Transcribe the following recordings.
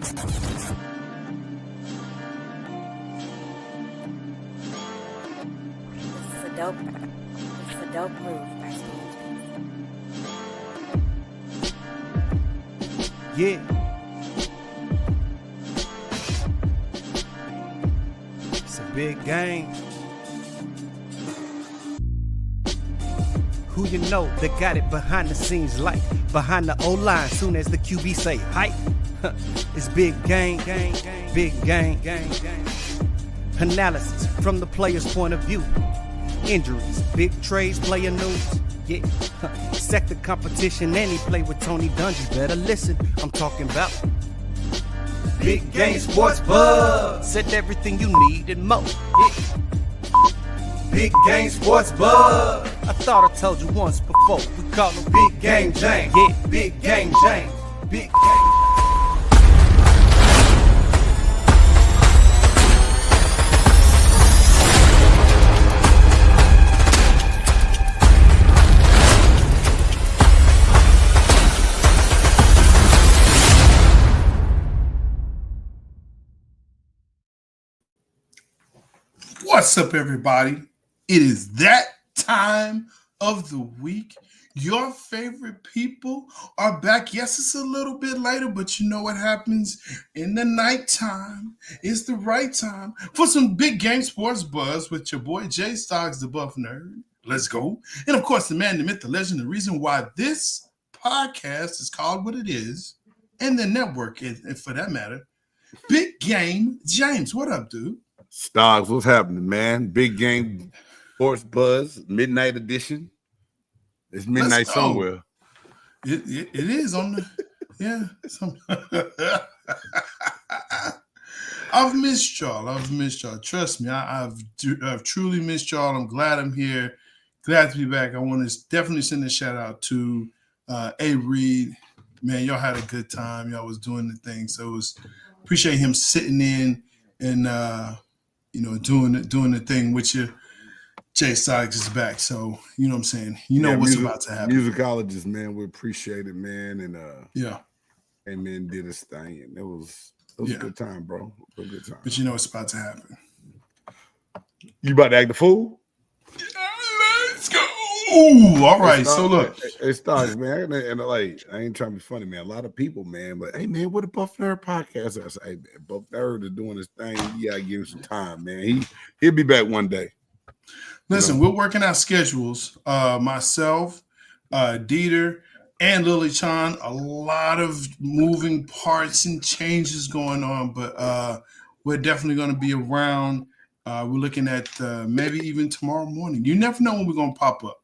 It's a dope move by Steve. Yeah. It's a big game. Who you know that got it behind the scenes like behind the O-line soon as the QB say hype. It's big game, big game. Analysis from the player's point of view. Injuries, big trades, player news. Yeah, sector competition, and he play with Tony Dungy. Better listen, I'm talking about Big Game Sports Buzz. Said everything you need and more. Yeah. Big Game Sports Buzz. I thought I told you once before. We call him Big Game James. Yeah, Big Game James. Big Game. What's up, everybody? It is that time of the week. Your favorite people are back. Yes, it's a little bit later, but you know what happens in the nighttime. It's the right time for some Big Game Sports Buzz with your boy J-Stogs, the Buff Nerd. Let's go. And of course, the man, the myth, the legend, the reason why this podcast is called what it is, and the network, and for that matter, Big Game James. What up, dude? Stogs, what's happening, man? Big Game Sports Buzz, midnight edition. It's midnight somewhere. It is on the, yeah. I've missed y'all. Trust me, I've truly missed y'all. I'm glad I'm here. Glad to be back. I want to definitely send a shout out to A. Reed. Man, y'all had a good time. Y'all was doing the thing. So it was appreciate him sitting in and doing the thing with you. J-Stogs is back, so you know what I'm saying. You know what's about to happen. Musicologists, man, we appreciate it, man, and came in, did his thing, and it was a good time, bro. A good time. But you know what's about to happen. You about to act the fool? Let's go. Ooh, all right. So look, it starts, man, and like I ain't trying to be funny, man. A lot of people, man, but hey, man, what a Buff Nerd podcast? I say, hey, man, Buff Nerd is doing his thing. You gotta give him some time, man. He'll be back one day. Listen, we're working out schedules. Myself, Dieter, and Lily Chan. A lot of moving parts and changes going on, but we're definitely going to be around. We're looking at maybe even tomorrow morning. You never know when we're going to pop up.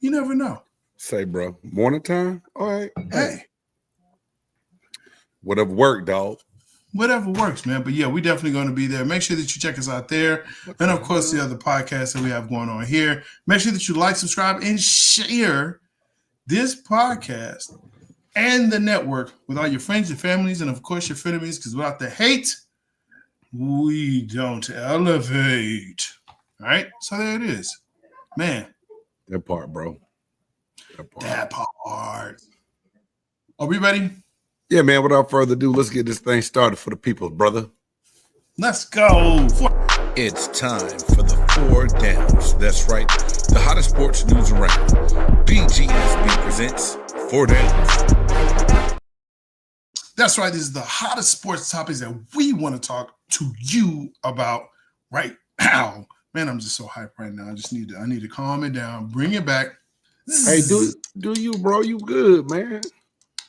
You never know. Say, bro, morning time? All right. Hey. Whatever work, dog. Whatever works, man. But yeah, we're definitely going to be there. Make sure that you check us out there. And of course, the other podcasts that we have going on here. Make sure that you like, subscribe, and share this podcast and the network with all your friends, your families, and of course, your frenemies. Because without the hate, we don't elevate. All right? So there it is. Man. That part, bro. That part. Are we ready? Yeah, man, without further ado, let's get this thing started for the people, brother. Let's go. It's time for the 4 Downs. That's right, the hottest sports news around. BGSB presents 4 Downs. That's right. This is the hottest sports topics that we want to talk to you about right now. Man, I'm just so hyped right now. I need to calm it down, bring it back. Hey, do you, bro? You good, man.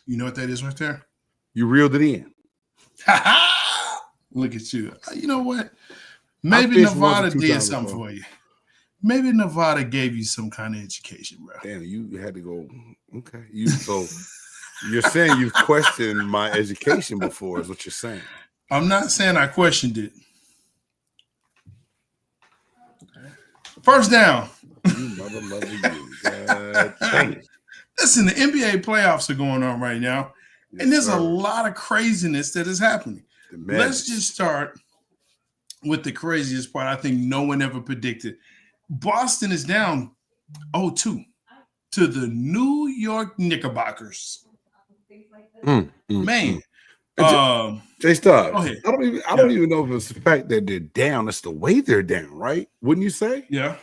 You know what that is right there? You reeled it in. Look at you. You know what? Maybe Nevada did something for you. Maybe Nevada gave you some kind of education, bro. Damn, you had to go. Okay. So you're saying you've questioned my education before, is what you're saying. I'm not saying I questioned it. First down. You mother love you. God dang it. Listen, the NBA playoffs are going on right now, and there's a lot of craziness that is happening. Let's just start with the craziest part. I think no one ever predicted. Boston is down 0-2 to the New York Knickerbockers. Man, J-Stogs. Go ahead. I don't even know if it's the fact that they're down. It's the way they're down, right? Wouldn't you say? Yeah.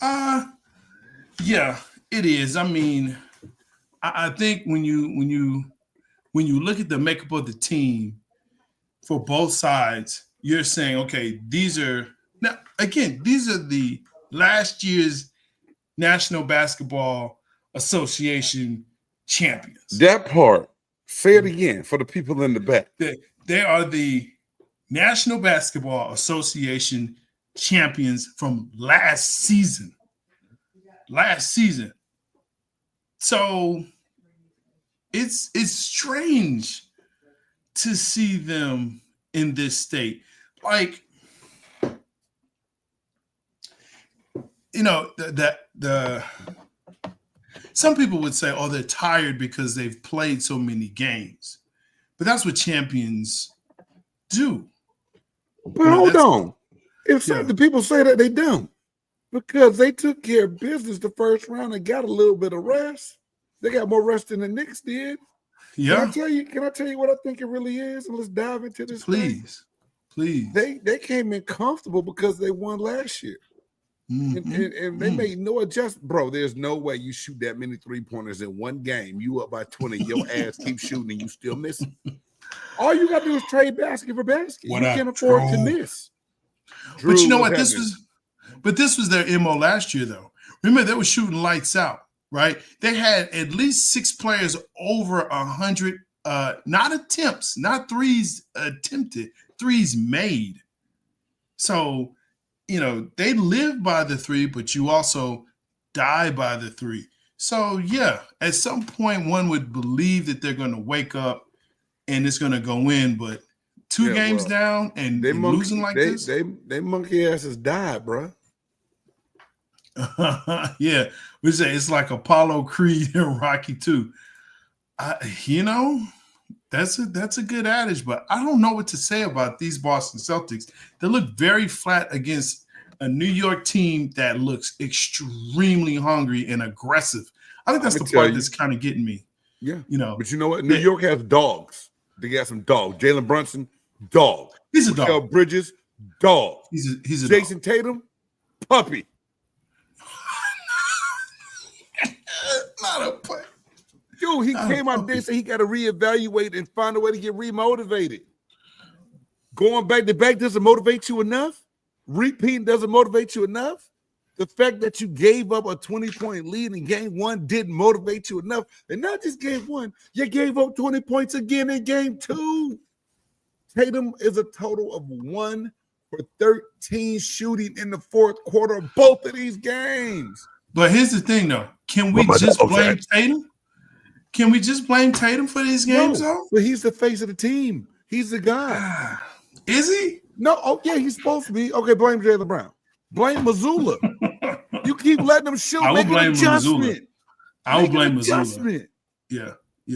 Yeah, it is. I mean, I think when you look at the makeup of the team for both sides, you're saying, okay, these are the last year's National Basketball Association champions. That part. Say it again for the people in the back. They are the National Basketball Association champions from last season. So it's strange to see them in this state. Like, you know, the some people would say, oh, they're tired because they've played so many games. But that's what champions do. But hold on. If some of the people say that, they don't. Because they took care of business the first round and got a little bit of rest. They got more rest than the Knicks did. Yeah. Can I tell you what I think it really is? And let's dive into this. Please. They came in comfortable because they won last year. And they made no adjustment. Bro, there's no way you shoot that many three-pointers in one game. You up by 20, your ass keep shooting and you still missing. All you got to do is trade basket for basket. You can't afford to miss. But you know what? This was their MO last year, though. Remember, they were shooting lights out, right? They had at least 6 players over 100, not attempts, not threes attempted, threes made. So, you know, they live by the three, but you also die by the three. So, yeah, at some point, one would believe that they're going to wake up and it's going to go in, but two games down and losing like this? They monkey asses died, bro. Yeah, we say it's like Apollo Creed and Rocky 2. You know, that's a good adage, but I don't know what to say about these Boston Celtics. They look very flat against a New York team that looks extremely hungry and aggressive. I think that's the part that's kind of getting me. Yeah, you know. But you know what? New York has dogs. They got some dogs. Jalen Brunson, dog. He's a dog. Michael Bridges, dog. He's a Jason dog. Tatum, puppy. Not a puppy. Dude, he came out there and said he got to reevaluate and find a way to get remotivated. Going back to back doesn't motivate you enough. Repeating doesn't motivate you enough. The fact that you gave up a 20-point lead in game 1 didn't motivate you enough. And not just game 1, you gave up 20 points again in game 2. Tatum is a total of 1 for 13 shooting in the fourth quarter of both of these games. But here's the thing, though. Can we just blame Tatum? Can we just blame Tatum for these games, though? But he's the face of the team. He's the guy. Is he? No. Oh, yeah, he's supposed to be. Okay, blame Jaylen Brown. Blame Missoula. You keep letting him shoot. I will blame Missoula. I will blame Missoula. Yeah,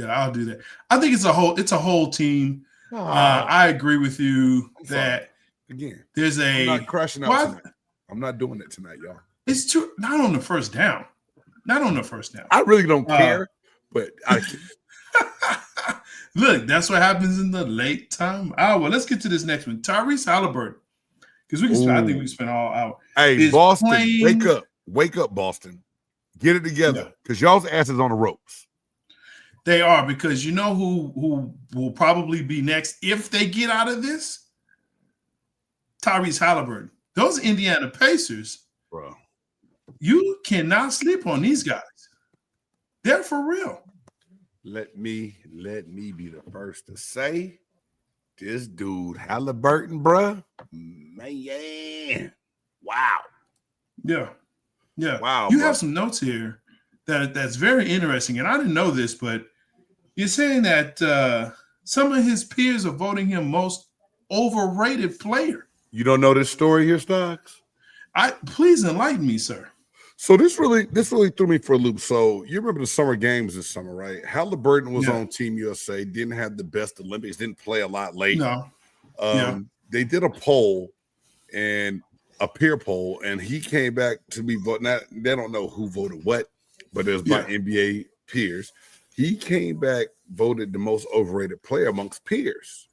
I'll do that. I think it's a whole team. I agree with you that again. There's I'm not crashing out tonight. I'm not doing it tonight, y'all. It's true. Not on the first down. I really don't care, but look, that's what happens in the late time hour. Let's get to this next one. Tyrese Haliburton. Because I think we can spend all hour. Hey, Boston, wake up, Boston. Get it together. Because y'all's asses on the ropes. They are, because you know who will probably be next if they get out of this? Tyrese Haliburton. Those Indiana Pacers, bro. You cannot sleep on these guys. They're for real. Let me be the first to say, this dude Haliburton, bro, man, wow. Yeah. Wow. You have some notes here that's very interesting, and I didn't know this, but you're saying that some of his peers are voting him most overrated player. You don't know this story here, Stocks? Please enlighten me, sir. So this really threw me for a loop. So you remember the summer games this summer, right? Haliburton was on Team USA, didn't have the best Olympics, didn't play a lot late. No. They did a poll and a peer poll, and he came back to be voted. Now, they don't know who voted what, but it was by NBA peers. He came back voted the most overrated player amongst peers.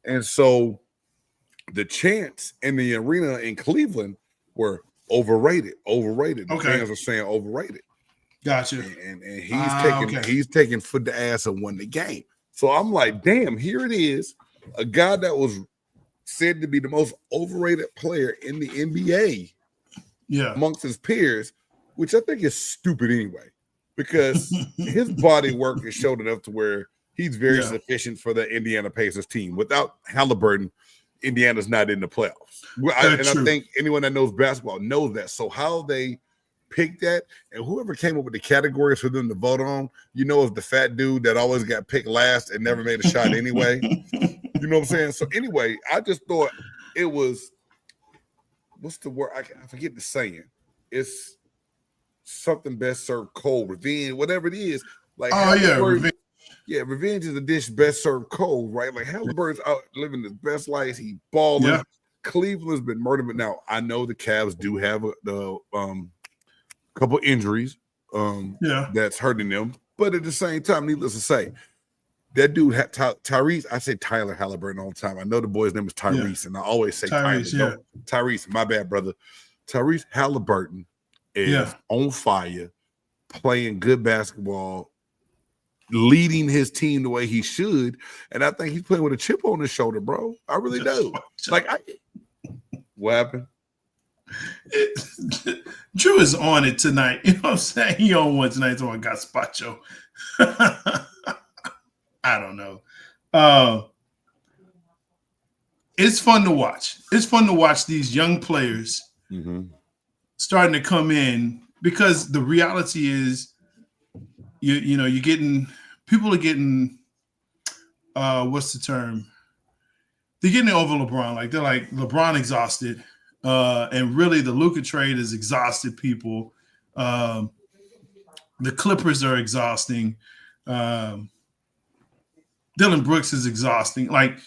And so the chants in the arena in Cleveland were overrated. The fans are saying overrated. Gotcha. And he's taking foot to ass and won the game. So I'm like, damn, here it is. A guy that was said to be the most overrated player in the NBA amongst his peers, which I think is stupid anyway, because his body work is showed enough to where he's very sufficient for the Indiana Pacers team. Without Haliburton, Indiana's not in the playoffs. I think anyone that knows basketball knows that. So how they picked that, and whoever came up with the categories for them to vote on, is the fat dude that always got picked last and never made a shot anyway. You know what I'm saying? So anyway, I just thought it was, what's the word? I forget the saying. It's something best served cold, revenge, whatever it is. Like, revenge. Yeah, revenge is a dish best served cold, right? Like Haliburton's out living his best life. He balling. Yeah. Cleveland's been murdered, but now I know the Cavs do have the couple injuries that's hurting them. But at the same time, needless to say, that dude had Tyrese. I say Tyler Haliburton all the time. I know the boy's name is Tyrese, and I always say Tyrese. No, Tyrese, my bad, brother. Tyrese Haliburton is on fire, playing good basketball, leading his team the way he should. And I think he's playing with a chip on his shoulder, bro. I really do. What happened? Drew is on it tonight. You know what I'm saying? He on one tonight. So I got Spacho. I don't know. It's fun to watch. It's fun to watch these young players starting to come in, because the reality is, you're getting, people are getting, what's the term? They're getting over LeBron. Like, they're like, LeBron exhausted. And really the Luka trade has exhausted people. The Clippers are exhausting. Dylan Brooks is exhausting. Like,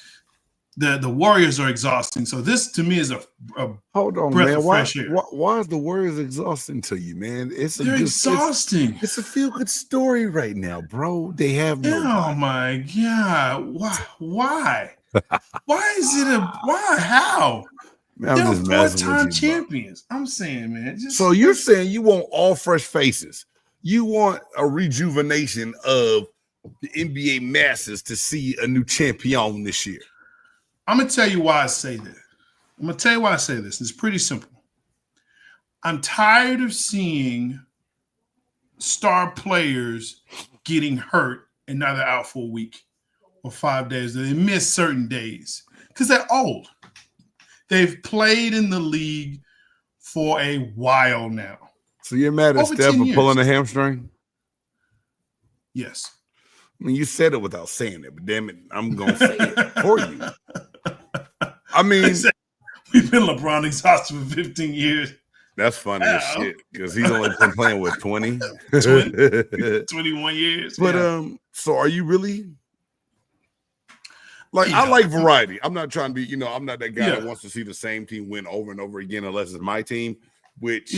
the Warriors are exhausting. So this to me is a hold on, breath man. of fresh air. Why is the Warriors exhausting to you, man? They're exhausting. It's a feel-good story right now, bro. They have no. Oh my God! Why? Why is it why? How? Man, they're four-time champions. I'm saying, man. So you're saying you want all fresh faces? You want a rejuvenation of the NBA masses to see a new champion this year? I'm going to tell you why I say that. I'm going to tell you why I say this. It's pretty simple. I'm tired of seeing star players getting hurt and now they're out for a week or 5 days. They miss certain days because they're old. They've played in the league for a while now. So you're mad at Steph for pulling a hamstring? Yes. I mean, you said it without saying it, but damn it, I'm going to say it for you. I mean, we've been LeBron exhausted for 15 years. That's funny as shit, because he's only been playing with 20? 21 years. But so are you really? Like, I like variety. I'm not trying to be, I'm not that guy that wants to see the same team win over and over again unless it's my team, which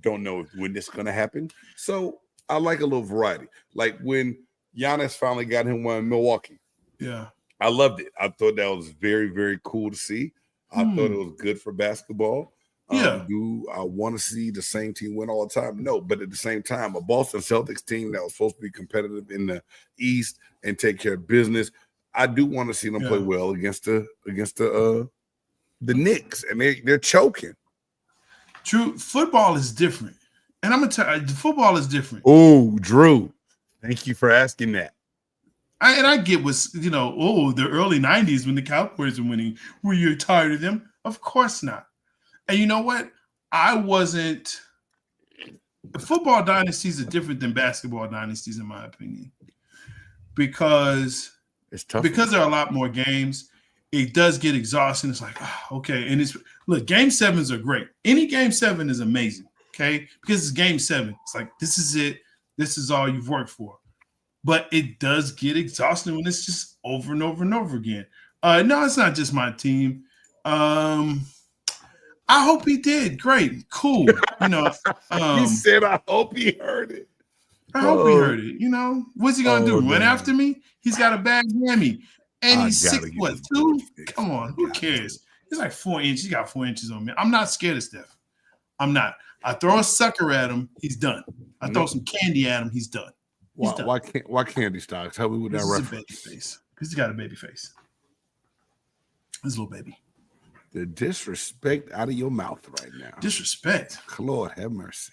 don't know when this is going to happen. So I like a little variety. Like when Giannis finally got him one in Milwaukee. Yeah. I loved it. I thought that was very, very cool to see. I thought it was good for basketball. Do I want to see the same team win all the time? No, but at the same time, a Boston Celtics team that was supposed to be competitive in the East and take care of business, I do want to see them play well against the Knicks, and they're choking. True, football is different, and I'm gonna tell you, football is different. Oh, Drew, thank you for asking that. I get what's, the early 90s when the Cowboys were winning. Were you tired of them? Of course not. And you know what? Football dynasties are different than basketball dynasties, in my opinion, because it's tough. Because there are a lot more games. It does get exhausting. It's like, okay. And game 7s are great. Any game 7 is amazing. Okay. Because it's game 7. It's like, this is it. This is all you've worked for. But it does get exhausting when it's just over and over and over again. No, it's not just my team. I hope he did. Great. Cool. He said, I hope he heard it. I hope he heard it. You know, what's he gonna do? Run damn. after me? He's got a bad hammy, and he's 6'2"? Come on, who cares? He's like 4 inches. He got 4 inches on me. I'm not scared of Steph. I'm not. I throw a sucker at him, he's done. I throw some candy at him, he's done. Why candy stocks? Help me with that reference. Because he's got a baby face. His little baby. The disrespect out of your mouth right now. Disrespect. Lord have mercy.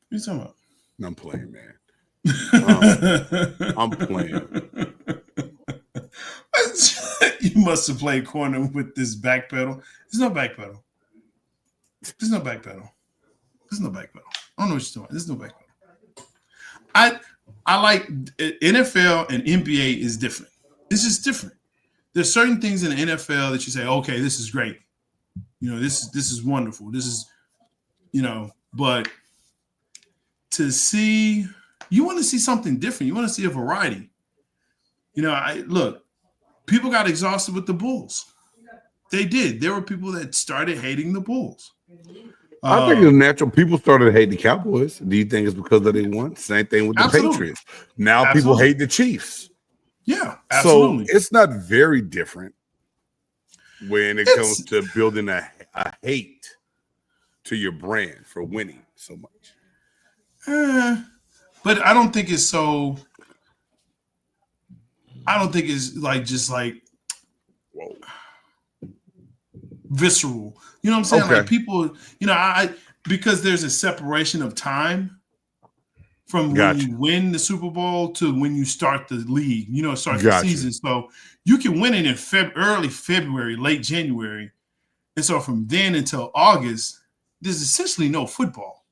What are you talking about? I'm playing, man. I'm playing. You must have played corner with this back pedal. There's no back pedal. There's no back pedal. There's no back pedal. I don't know what you're doing. There's no back pedal. I like NFL and NBA is different. It's just different. There's certain things in the NFL that you say, okay, this is great. You know, this is wonderful. This is, you know, but to see, you want to see something different. You want to see a variety. You know, look, people got exhausted with the Bulls. They did. There were people that started hating the Bulls. I think it's natural. People started hating the Cowboys. Do you think it's because that they won? Same thing with the Patriots. Now people hate the Chiefs. Yeah, absolutely. So it's not very different when it comes to building a hate to your brand for winning so much. But I don't think it's so. I don't think it's like just like visceral. You know what I'm saying? Okay. Like people, you know, because there's a separation of time from when you win the Super Bowl to when you start the league, you know, start the season. So you can win it in early February, late January. And so from then until August, there's essentially no football.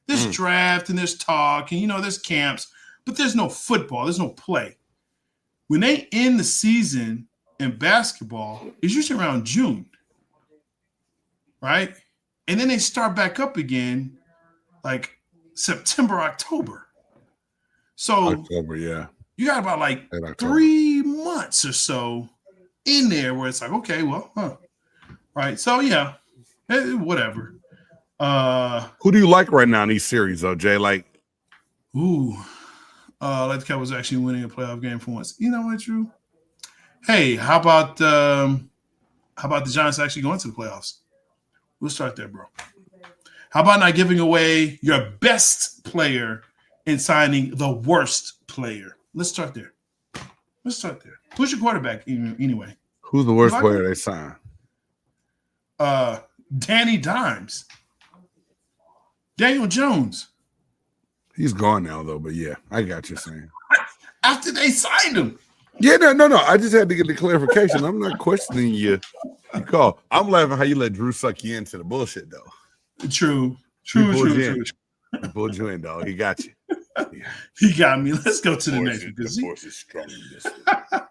There's draft and there's talk and, you know, there's camps, but there's no football. There's no play. When they end the season in basketball, it's usually around June, right? And then they start back up again like September, October. So October, yeah. You got about like 3 months or so in there where it's like, okay, well, right. So yeah, whatever. Who do you like right now in these series, though, Jay? Like, like the Cowboys actually winning a playoff game for once. You know what, Drew? Hey, how about the Giants actually going to the playoffs? We'll start there, bro. How about not giving away your best player and signing the worst player? Let's start there. Who's your quarterback anyway? Who's the worst player they signed? Danny Dimes. Daniel Jones. He's gone now, though, but yeah, I got you saying. After they signed him. Yeah, no. I just had to get the clarification. I'm not questioning you. I'm laughing how you let Drew suck you into the bullshit, though. True. He pulled you in, dog. He got you. Yeah. He got me. Let's go to the next one. The force is strong in this one.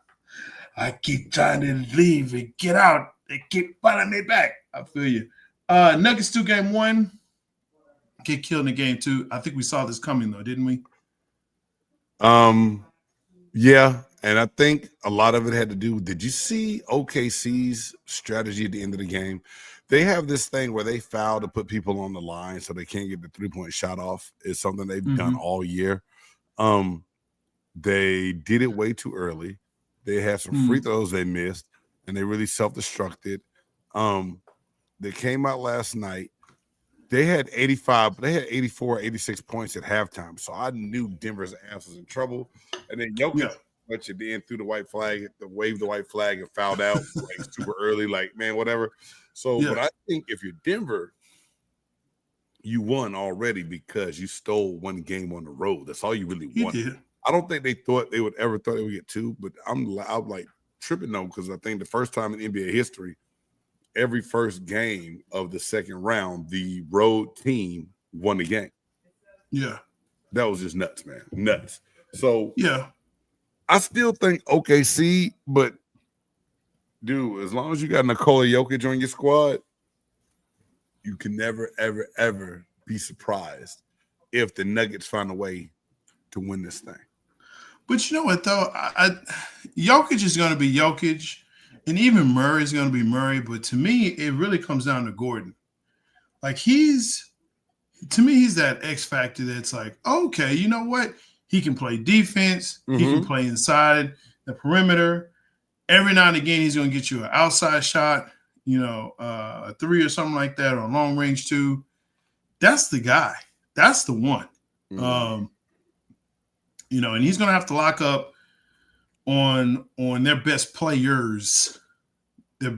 I keep trying to leave and get out. They keep fighting me back. I feel you. Nuggets 2 game 1. Get killed in game 2. I think we saw this coming though, didn't we? Yeah, and I think a lot of it had to do. Did you see OKC's strategy at the end of the game? They have this thing where they foul to put people on the line so they can't get the 3-point shot off. It's something they've done all year. They did it way too early. They had some free throws they missed, and they really self-destructed. They came out last night. They had 84, 86 points at halftime. So I knew Denver's ass was in trouble. And then Jokic at the end threw the white flag, waved the white flag and fouled out like super early, like, man, whatever. So but I think if you're Denver, you won already because you stole one game on the road. That's all you really wanted. I don't think they thought they would get 2, but I'm like tripping though, because I think the first time in NBA history, every first game of the second round, the road team won the game. Yeah. That was just nuts, man. Nuts. So I still think OKC, but dude, as long as you got Nikola Jokic on your squad, you can never, ever, ever be surprised if the Nuggets find a way to win this thing. But you know what, though? Jokic is going to be Jokic. And even Murray is going to be Murray. But to me, it really comes down to Gordon. Like he's that X factor that's like, okay, you know what? He can play defense. Mm-hmm. He can play inside the perimeter. Every now and again, he's going to get you an outside shot, a three or something like that, or a long range two. That's the guy. That's the one. Mm-hmm. And he's going to have to lock up on their best players. Their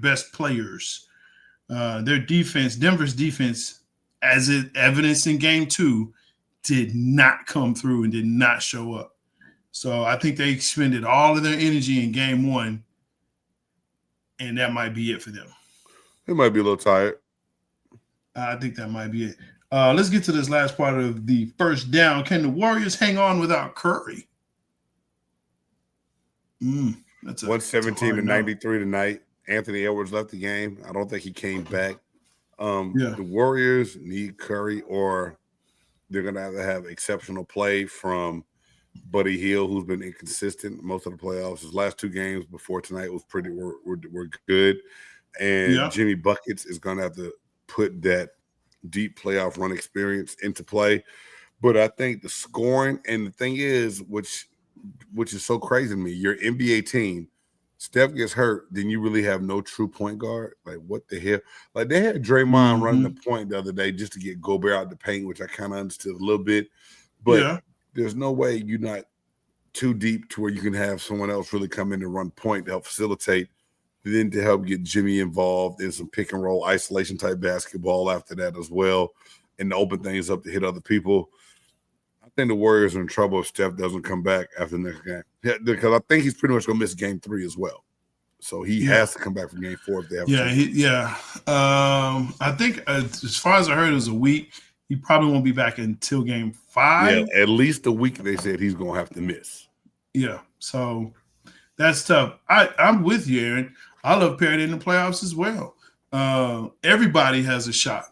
defense, Denver's defense, as it evidenced in game 2, did not come through and did not show up. So I think they expended all of their energy in game 1, and that might be it for them. They might be a little tired. I think that might be it. Let's get to this last part of the first down. Can the Warriors hang on without Curry? That's 117 to 93 tonight. Anthony Edwards left the game. I don't think he came back. The Warriors need Curry, or they're going to have exceptional play from Buddy Hield, who's been inconsistent most of the playoffs. His last 2 games before tonight were good. And Jimmy Buckets is going to have to put that deep playoff run experience into play. But I think the scoring, and the thing is, which is so crazy to me, your NBA team, Steph gets hurt, then you really have no true point guard. Like, what the hell? Like, they had Draymond running the point the other day just to get Gobert out the paint, which I kind of understood a little bit. But there's no way you're not too deep to where you can have someone else really come in and run point to help facilitate, then to help get Jimmy involved in some pick and roll isolation type basketball after that as well, and to open things up to hit other people. I think the Warriors are in trouble if Steph doesn't come back after the next game. Yeah, because I think he's pretty much going to miss game 3 as well. So he has to come back for game 4 if they have I think as far as I heard, it was a week. He probably won't be back until game 5. Yeah, at least a week they said he's going to have to miss. Yeah, so that's tough. I'm with you, Aaron. I love Perry in the playoffs as well. Everybody has a shot.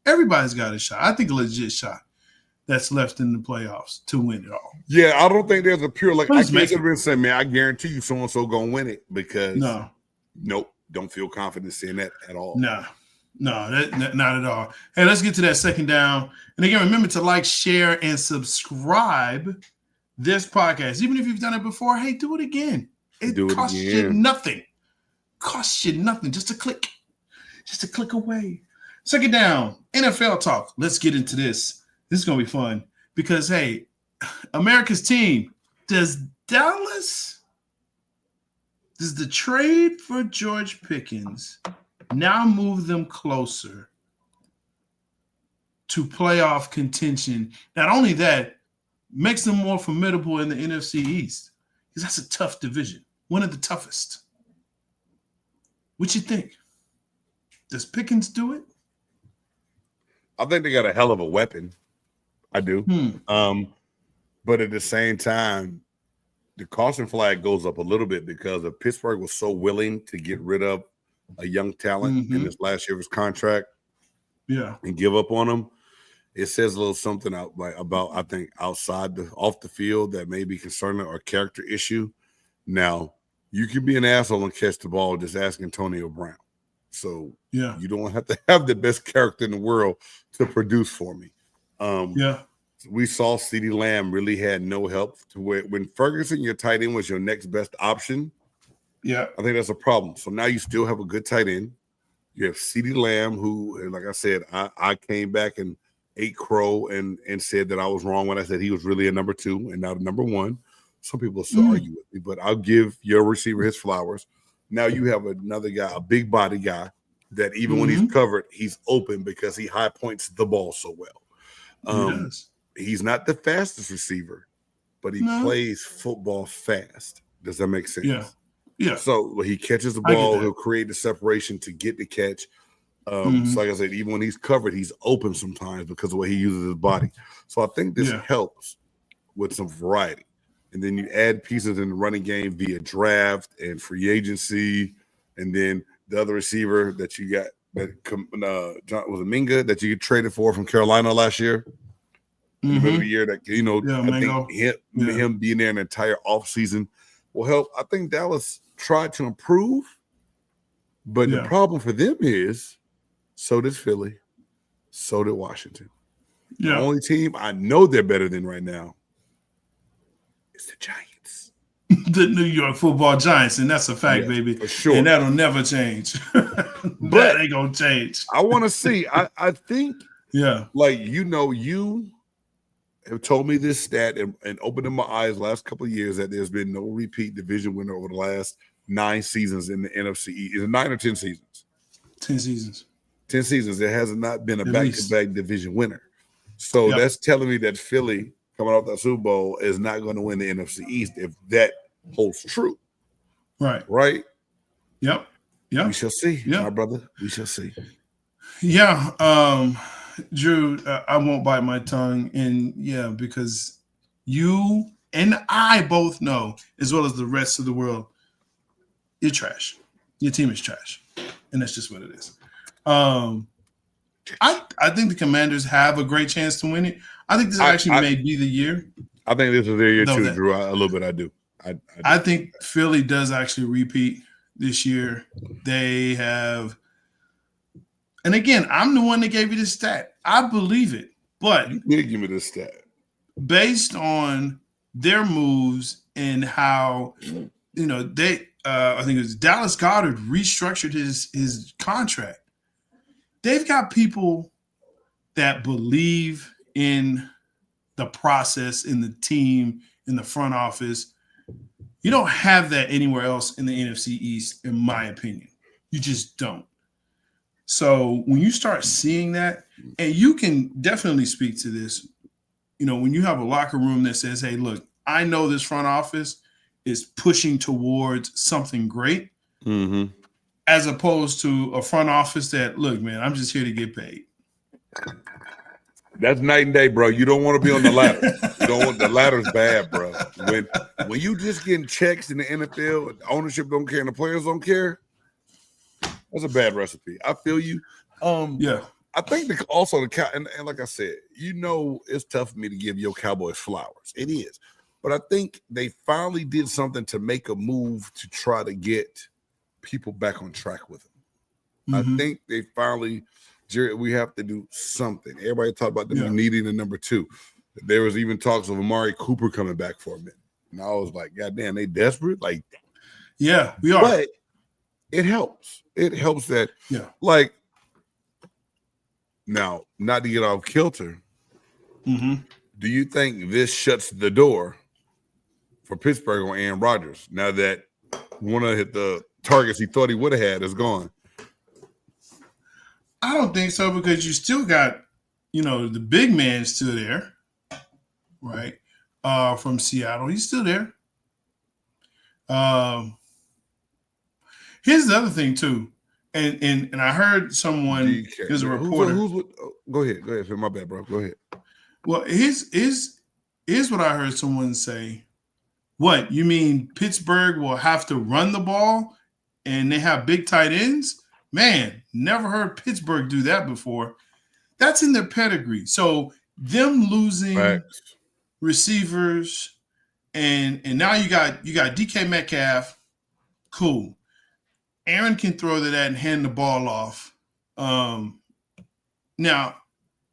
Everybody's got a shot. I think a legit shot that's left in the playoffs to win it all. Yeah, I don't think there's a pure, like, I can't sit and say, man, I guarantee you so-and-so going to win it, because nope, don't feel confident saying that at all. No, not at all. Hey, let's get to that second down. And again, remember to like, share, and subscribe this podcast. Even if you've done it before, hey, do it again. It costs you nothing. Costs you nothing. Just a click away. Second down, NFL talk. Let's get into this. This is going to be fun because, hey, America's team, does the trade for George Pickens now move them closer to playoff contention? Not only that, makes them more formidable in the NFC East, because that's a tough division, one of the toughest. What you think? Does Pickens do it? I think they got a hell of a weapon. I do. But at the same time, the caution flag goes up a little bit, because if Pittsburgh was so willing to get rid of a young talent in this last year of his contract and give up on him, it says a little something about I think off the field that may be concerning or a character issue. Now, you can be an asshole and catch the ball, just ask Antonio Brown. So you don't have to have the best character in the world to produce for me. We saw CeeDee Lamb really had no help to where when Ferguson, your tight end, was your next best option. I think that's a problem. So now you still have a good tight end. You have CeeDee Lamb, who, like I said, I came back and ate crow and said that I was wrong when I said he was really a number 2 and not a number 1. Some people still argue with me, but I'll give your receiver his flowers. Now you have another guy, a big body guy, that even when he's covered, he's open because he high points the ball so well. He's not the fastest receiver, but he plays football fast. Does that make sense? Yeah. So when he catches the ball, he'll create the separation to get the catch. So like I said, even when he's covered, he's open sometimes because of the way he uses his body. So I think this helps with some variety. And then you add pieces in the running game via draft and free agency, and then the other receiver that you got was Minga that you traded for from Carolina last year. In the middle of the year, that I think him being there an entire offseason will help. I think Dallas tried to improve, but the problem for them is so does Philly, so did Washington. The only team I know they're better than right now It's the Giants. The New York Football Giants, and that's a fact, baby. For sure. And that'll never change. That ain't gonna change. I want to see. I think, yeah, like, you have told me this stat and opened my eyes last couple of years that there's been no repeat division winner over the last 9 seasons in the NFC. Is it 9 or 10 seasons? 10 seasons. 10 seasons. There has not been a At back-to-back division winner. So that's telling me that Philly, coming off that Super Bowl, is not going to win the NFC East if that holds true. Right? Yep. We shall see, my brother. We shall see. Yeah. Drew, I won't bite my tongue. And because you and I both know, as well as the rest of the world, you're trash. Your team is trash. And that's just what it is. I think the Commanders have a great chance to win it. I think this actually may be the year. I think this is their year too, Drew. A little bit I do. I think Philly does actually repeat this year. They have, and again, I'm the one that gave you this stat. I believe it, but you did give me this stat. Based on their moves and how, they, I think it was Dallas Goedert restructured his contract. They've got people that believe in the process, in the team, in the front office. You don't have that anywhere else in the NFC East, in my opinion. You just don't. So when you start seeing that, and you can definitely speak to this, when you have a locker room that says, hey, look, I know this front office is pushing towards something great, as opposed to a front office that, look, man, I'm just here to get paid. That's night and day, bro. You don't want to be on the ladder. You don't want the ladder's bad, bro. When you just getting checks in the NFL, ownership don't care and the players don't care, that's a bad recipe. I feel you. I think also and like I said, it's tough for me to give your Cowboys flowers. It is. But I think they finally did something to make a move to try to get people back on track with them. I think they finally, Jerry, we have to do something. Everybody talked about them needing a number 2. There was even talks of Amari Cooper coming back for a minute. And I was like, God damn, they desperate? Like, yeah, we are. But it helps. It helps that, like, now, not to get off kilter, do you think this shuts the door for Pittsburgh on Aaron Rodgers now that one of the targets he thought he would have had is gone? I don't think so, because you still got, the big man still there, right? From Seattle. He's still there. Here's the other thing, too. And I heard someone, there's a reporter. Go ahead. My bad, bro. Go ahead. Well, here's what I heard someone say. What, you mean Pittsburgh will have to run the ball and they have big tight ends? Man, never heard Pittsburgh do that before. That's in their pedigree. So them losing receivers and now you got DK Metcalf. Cool. Aaron can throw to that and hand the ball off. Now,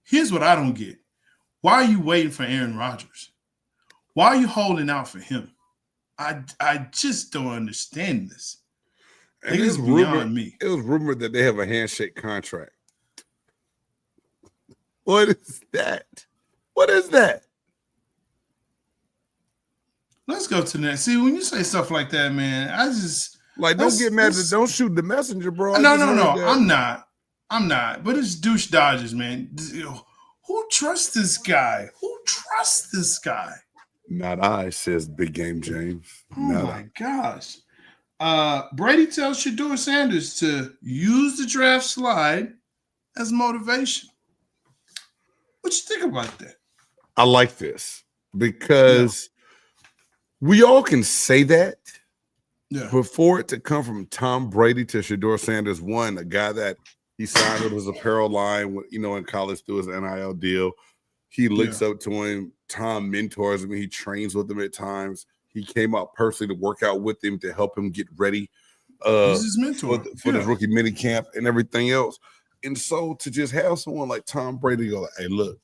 here's what I don't get. Why are you waiting for Aaron Rodgers? Why are you holding out for him? I just don't understand this. It is beyond me. It was rumored that they have a handshake contract. What is that? What is that? Let's go to the next. See, when you say stuff like that, man, I just don't get mad. Don't shoot the messenger, bro. No. I'm not. But it's douche Dodgers, man. Who trusts this guy? Not I, says Big Game James. Oh my gosh. Brady tells Shedeur Sanders to use the draft slide as motivation. What you think about that? I like this because we all can say that. Yeah. But for it to come from Tom Brady to Shedeur Sanders, a guy that he signed with his apparel line, in college through his NIL deal. He looks up to him. Tom mentors him. He trains with him at times. He came out personally to work out with him to help him get ready He's his mentor. for the rookie mini camp and everything else. And so to just have someone like Tom Brady go, hey, look,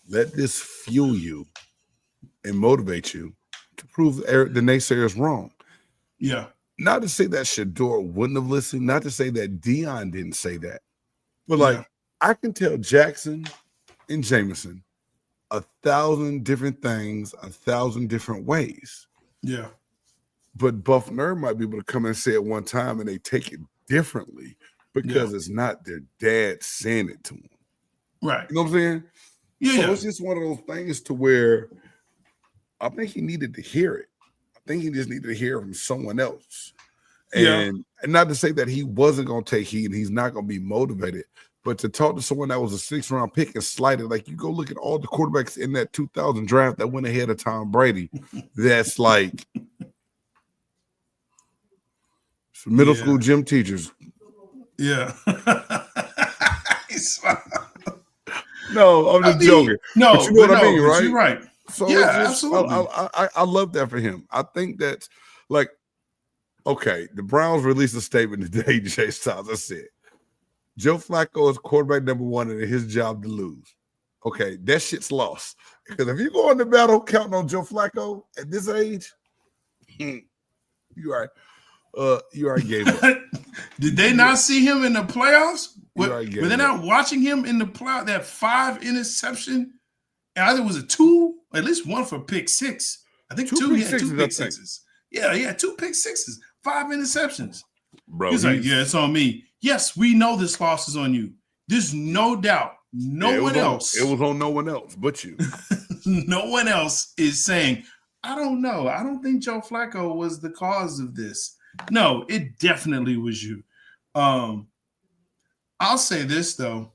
let this fuel you and motivate you to prove the naysayers wrong. Yeah. Not to say that Shedeur wouldn't have listened, not to say that Dion didn't say that, but like I can tell Jackson and Jameson 1,000 different things, 1,000 different ways. Yeah. But Buff Nerd might be able to come and say it one time and they take it differently because it's not their dad saying it to them. Right. You know what I'm saying? Yeah. So it's just one of those things to where I think he needed to hear it. I think he just needed to hear it from someone else. And not to say that he wasn't going to take heat and he's not going to be motivated, but to talk to someone that was a 6th-round pick and slighted, like you go look at all the quarterbacks in that 2000 draft that went ahead of Tom Brady, that's like middle school gym teachers. Yeah. No, I'm just joking. No, but you know what I mean, right? You're right. So absolutely. I love that for him. I think that's like, okay, the Browns released a statement today, J-Stogs. I said, Joe Flacco is quarterback number 1 and it's his job to lose. Okay, that shit's lost. Because if you go into battle counting on Joe Flacco at this age, you already gave up. Did they not see him in the playoffs? Were they not up. watching him in the playoff? That 5 interception, either was it 2, at least 1 for pick 6. I think 2. He had 2 pick 6s. Yeah, he had 2 pick 6s, 5 interceptions. Bro, he's like, yeah, it's on me. Yes, we know this loss is on you. There's no doubt. No one else. It was on no one else but you. No one else is saying, I don't know. I don't think Joe Flacco was the cause of this. No, it definitely was you. I'll say this, though.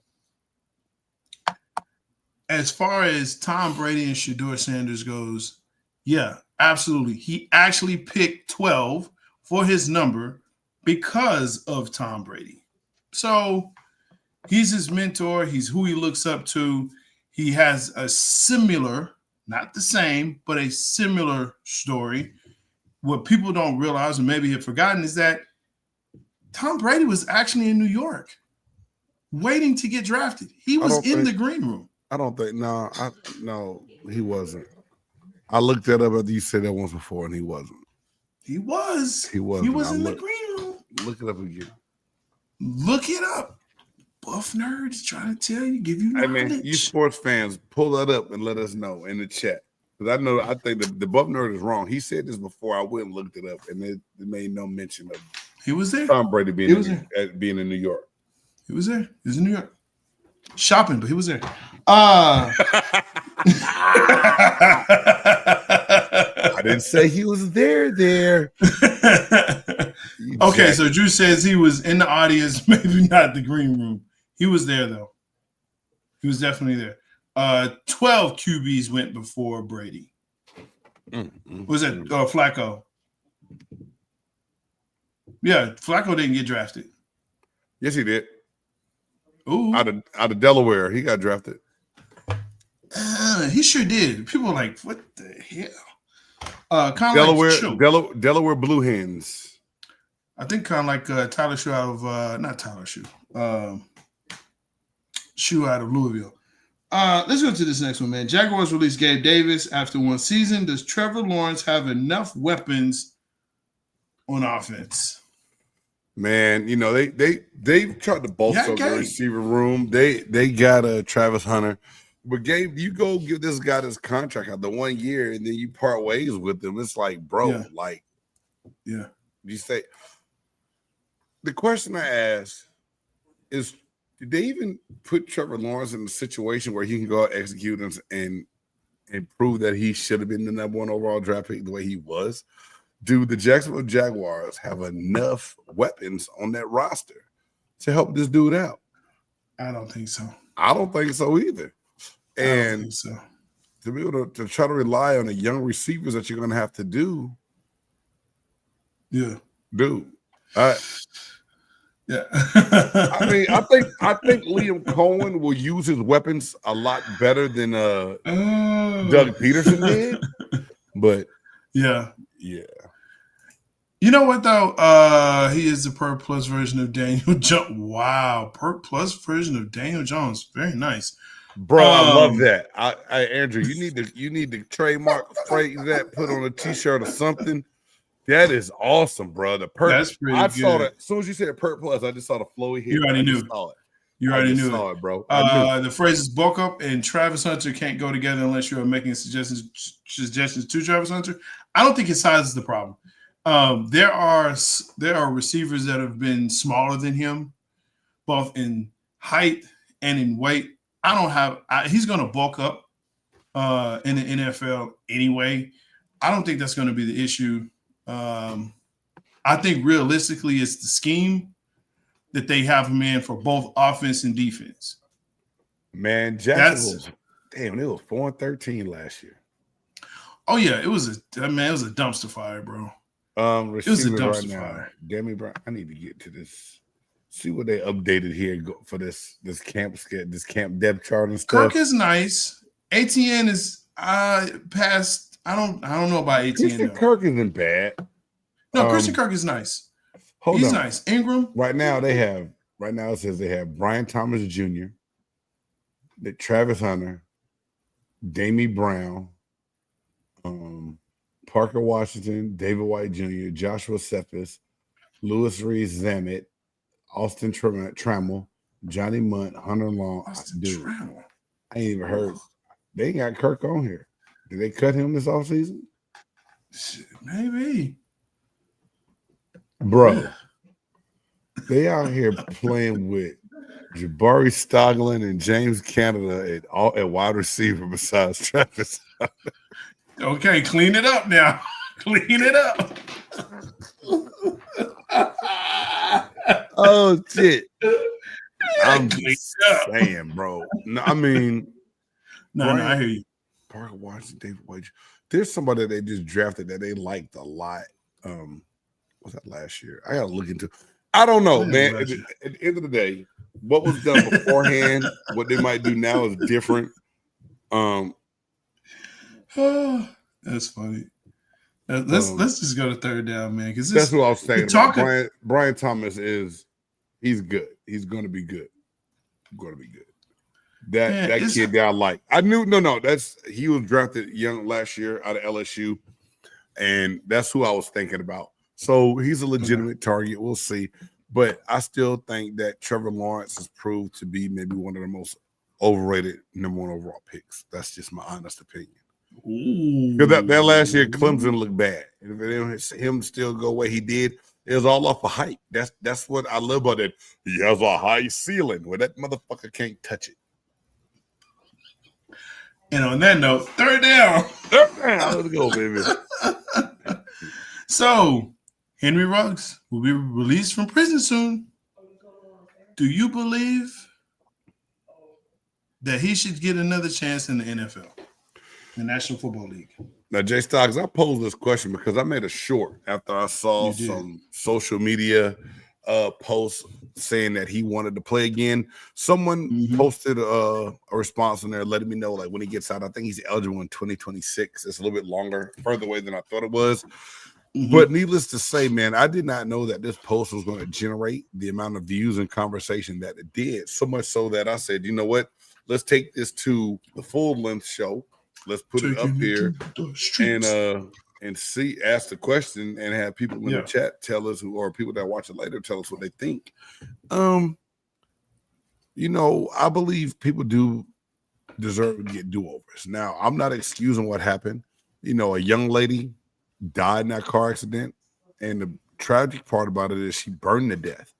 As far as Tom Brady and Shedeur Sanders goes, yeah, absolutely. He actually picked 12 for his number because of Tom Brady. So he's his mentor. He's who he looks up to. He has a similar, not the same, but a similar story. What people don't realize or maybe have forgotten is that Tom Brady was actually in New York waiting to get drafted. He was in the green room. I don't think, no, he wasn't. I looked that up after you said that once before, and he wasn't. He was. He was. He was in the green room. Look it up again. Look it up. Buff Nerds trying to tell you, give you knowledge. Hey man, you sports fans, pull that up and let us know in the chat. Because I think the Buff Nerd is wrong. He said this before. I went and looked it up, and it made no mention of he was there. Tom Brady being in New York. He was there. He was in New York shopping, but he was there. I didn't say he was there. Okay, so Drew says he was in the audience, maybe not the green room. He was there though. He was definitely there. 12 QBs went before Brady. Was it Flacco? Yeah, Flacco didn't get drafted. Yes, he did. Ooh. Out of Delaware, he got drafted. He sure did. People were like, "What the hell?" Kind Delaware, like Delaware Blue Hens. I think kind of like Tyler Shoe out of not Tyler Shoe, Shoe out of Louisville. Let's go to this next one, man. Jaguars released Gabe Davis after 1 season. Does Trevor Lawrence have enough weapons on offense? Man, you know they've tried to bolster up the receiver room. They got Travis Hunter, but Gabe, you go give this guy this contract out the 1 year, and then you part ways with him. It's like, bro, you say. The question I ask is, did they even put Trevor Lawrence in a situation where he can go out, execute and prove that he should have been the number 1 overall draft pick the way he was? Do the Jacksonville Jaguars have enough weapons on that roster to help this dude out? I don't think so. I don't think so either. And I don't think so. To be able to try to rely on the young receivers that you're going to have to do. Yeah. Dude. Yeah. I mean, I think Liam Cohen will use his weapons a lot better than Doug Peterson did. But yeah. You know what though? He is the Perk Plus version of Daniel Jones. Wow, Perk Plus version of Daniel Jones. Very nice. Bro, I love that. Andrew, you need to trademark phrase that, put on a t-shirt or something. That is awesome, bro. The perk. That's pretty I good. saw that as soon as you said perk plus. I just saw the flowy hit. You already knew. Saw it. You already knew it, bro. I knew. The phrases bulk up and Travis Hunter can't go together unless you are making suggestions to Travis Hunter. I don't think his size is the problem. There are receivers that have been smaller than him, both in height and in weight. He's going to bulk up in the NFL anyway. I don't think that's going to be the issue. I think realistically it's the scheme that they have him in for both offense and defense. Man, Jacksonville, it was 4-13 last year. Oh yeah, it was a dumpster fire, bro. It was a dumpster fire. Demi Brown, I need to get to this. See what they updated here for this camp depth chart and stuff. Kirk is nice. ATN is past. I don't know about ATN. Christian Kirk isn't bad. No, Christian Kirk is nice. He's nice. Ingram. Right now it says they have Brian Thomas Jr., Travis Hunter, Damie Brown, Parker Washington, David White Jr., Joshua Cephas, Louis Reese Zamet, Austin Trammell, Johnny Munt, Hunter Long. Dude, I ain't even heard. They ain't got Kirk on here. Did they cut him this offseason? Maybe. Bro, they out here playing with Jabari Stoglin and James Canada at wide receiver besides Travis. Okay, clean it up now. Clean it up. Oh shit! I'm just saying, bro. No, I mean, no, I hear you. Parker Washington, David White. There's somebody that they just drafted that they liked a lot. Was that last year? I gotta look into. I don't know, man. At the end of the day, what was done beforehand, what they might do now is different. That's funny. Let's just go to third down, man. Because that's what I was saying. Brian Thomas he's good. He's going to be good. That kid that I like. I knew he was drafted young last year out of LSU, and that's who I was thinking about. So he's a legitimate target. We'll see. But I still think that Trevor Lawrence has proved to be maybe one of the most overrated number one overall picks. That's just my honest opinion. Because that last year, Clemson looked bad. And if it didn't him still go where he did, it was all off a hype. That's what I love about it. He has a high ceiling where that motherfucker can't touch it. And on that note, third down. Let's go, baby. So, Henry Ruggs will be released from prison soon. Do you believe that he should get another chance in the NFL, the National Football League? Now, J-Stogs, I posed this question because I made a short after I saw some social media posts saying that he wanted to play again. Someone posted a response in there letting me know, like, when he gets out, I think he's eligible in 2026. It's a little bit longer, further away than I thought it was. But needless to say, man, I did not know that this post was going to generate the amount of views and conversation that it did. So much so that I said, you know what? Let's take this to the full-length show. Let's put it up here and ask the question and have people in the chat tell us or people that watch it later tell us what they think. I believe people do deserve to get do-overs. Now, I'm not excusing what happened. A young lady died in that car accident, and the tragic part about it is she burned to death.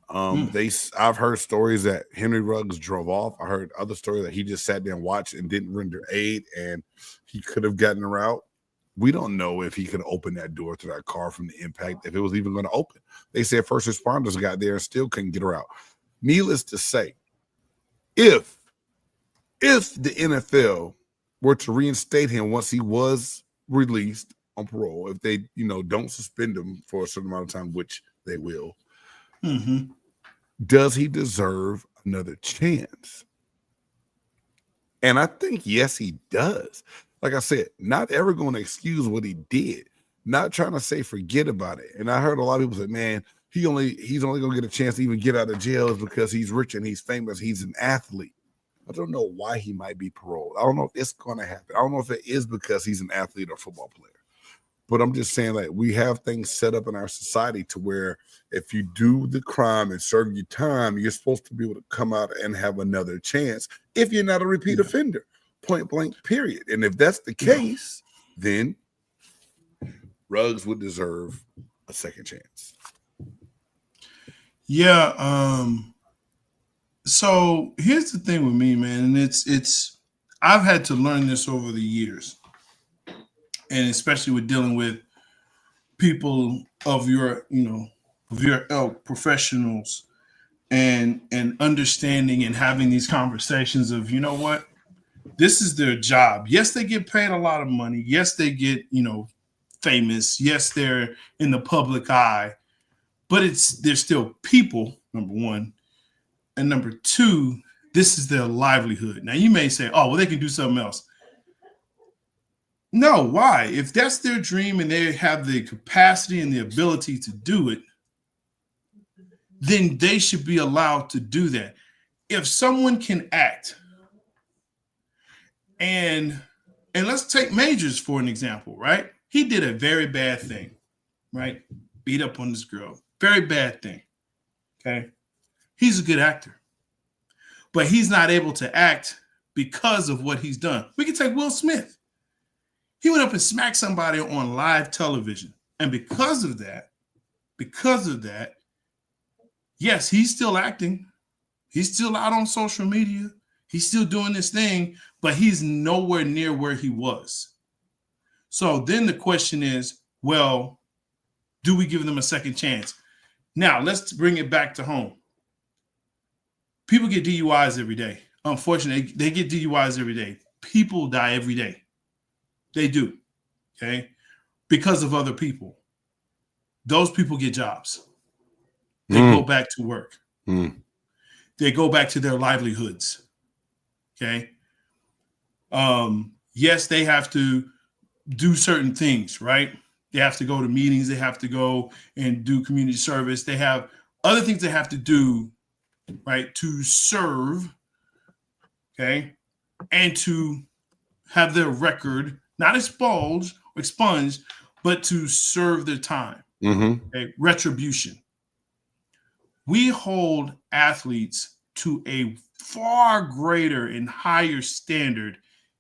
I've heard stories that Henry Ruggs drove off. I heard other stories that he just sat there and watched and didn't render aid, and he could have gotten her out. We don't know if he could open that door to that car from the impact, if it was even going to open. They said first responders got there and still couldn't get her out. Needless to say, if the NFL were to reinstate him once he was released on parole, if they, don't suspend him for a certain amount of time, which they will, does he deserve another chance? And I think, yes, he does. Like I said, not ever going to excuse what he did, not trying to say forget about it. And I heard a lot of people say, man, he's only going to get a chance to even get out of jail is because he's rich and he's famous. He's an athlete. I don't know why he might be paroled. I don't know if it's going to happen. I don't know if it is because he's an athlete or football player. But I'm just saying, like, we have things set up in our society to where if you do the crime and serve your time, you're supposed to be able to come out and have another chance if you're not a repeat offender, point blank, period. And if that's the case, then Ruggs would deserve a second chance. Yeah. So here's the thing with me, man, and it's I've had to learn this over the years, and especially with dealing with people of your ilk, professionals, and understanding and having these conversations of, you know what, this is their job. Yes, they get paid a lot of money. Yes, they get, famous. Yes, they're in the public eye, but they're still people, number one. And number two, this is their livelihood. Now, you may say, oh, well, they can do something else. No, why? If that's their dream and they have the capacity and the ability to do it, then they should be allowed to do that. If someone can act, and let's take Majors for an example, right? He did a very bad thing, right? Beat up on this girl. Very bad thing, okay? He's a good actor, but he's not able to act because of what he's done. We can take Will Smith. He went up and smacked somebody on live television. And because of that, yes, he's still acting. He's still out on social media. He's still doing this thing, but he's nowhere near where he was. So then the question is, well, do we give them a second chance? Now, let's bring it back to home. People get DUIs every day. Unfortunately, they get DUIs every day. People die every day. They do, okay? Because of other people. Those people get jobs. They go back to work. They go back to their livelihoods, okay? Yes, they have to do certain things, right? They have to go to meetings. They have to go and do community service. They have other things they have to do, right, to serve, okay, and to have their record not expunged, but to serve their time, okay? Retribution. We hold athletes to a far greater and higher standard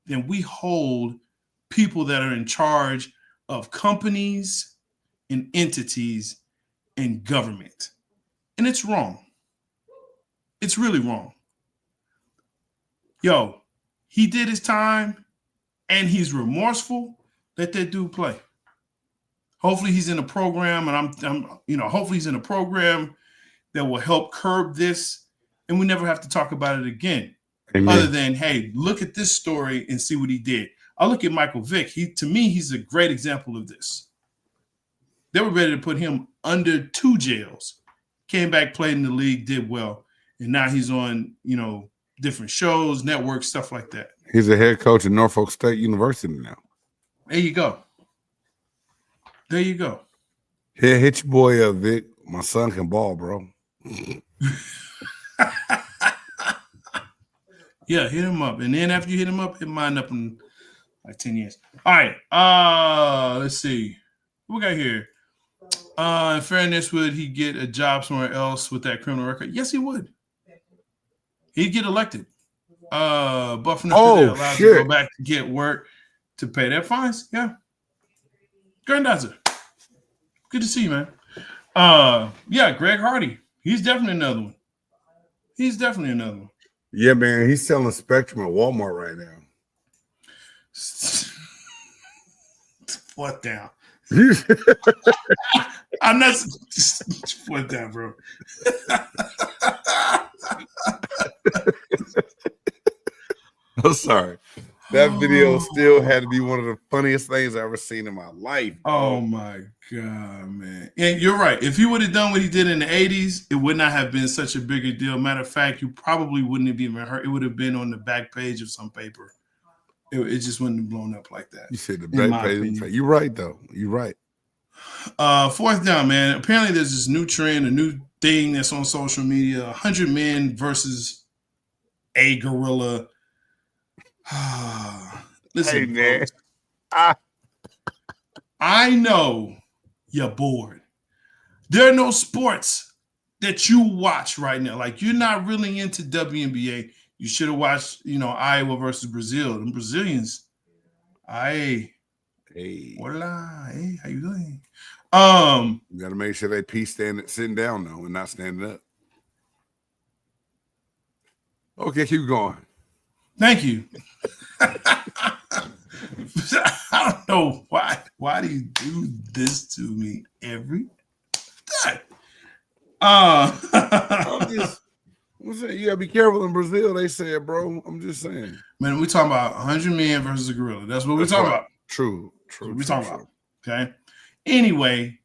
than we hold people that are in charge of companies and entities and government. And it's wrong. It's really wrong. Yo, he did his time and he's remorseful. Let that dude play. Hopefully he's in a program, and hopefully he's in a program that will help curb this, and we never have to talk about it again. Amen. Other than, hey, look at this story and see what he did. I look at Michael Vick. To me, he's a great example of this. They were ready to put him under 2 jails. Came back, played in the league, did well, and now he's on, different shows, networks, stuff like that. He's a head coach at Norfolk State University now. There you go. Yeah, hit your boy up, Vic. My son can ball, bro. Yeah, hit him up. And then after you hit him up, hit mine up in like 10 years. All right. Let's see. What we got here? In fairness, would he get a job somewhere else with that criminal record? Yes, he would. He'd get elected. But from they're allowed to go back to get work to pay their fines. Yeah. Grandizer. Good to see you, man. Yeah, Greg Hardy. He's definitely another one. Yeah, man. He's selling Spectrum at Walmart right now. Foot down. I'm not foot down, bro. I'm sorry. That video still had to be one of the funniest things I've ever seen in my life. Oh my God, man. And you're right. If he would have done what he did in the 80s, it would not have been such a bigger deal. Matter of fact, you probably wouldn't have even heard. It would have been on the back page of some paper. It just wouldn't have blown up like that. You said the back page. You're right, though. You're right. 4th down, man. Apparently there's this new trend, a new thing that's on social media, 100 men versus a gorilla. Listen, Hey, man. folks, I know you're bored. There are no sports that you watch right now. Like, you're not really into WNBA. You should have watched, Iowa versus Brazil. The Brazilians. Hey, hola. Hey, how you doing? You got to make sure they sitting down though and not standing up. Okay, keep going. Thank you. I don't know why. Why do you do this to me every time? I'm saying you gotta be careful in Brazil. They said, bro. I'm just saying. Man, we're talking about 100 men versus a gorilla. That's what we're talking about. True. We're talking about. Okay. Anyway,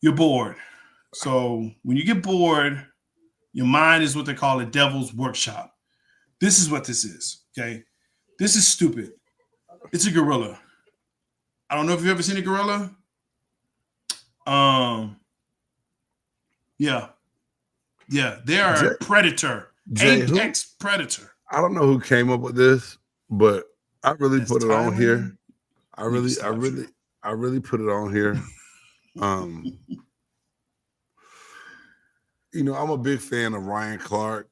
you're bored. So when you get bored, your mind is what they call a devil's workshop. This is what this is. Okay. This is stupid. It's a gorilla. I don't know if you've ever seen a gorilla. Yeah. They are a predator. Apex predator. I don't know who came up with this, but I really put it on here. I really put it on here. I'm a big fan of Ryan Clark,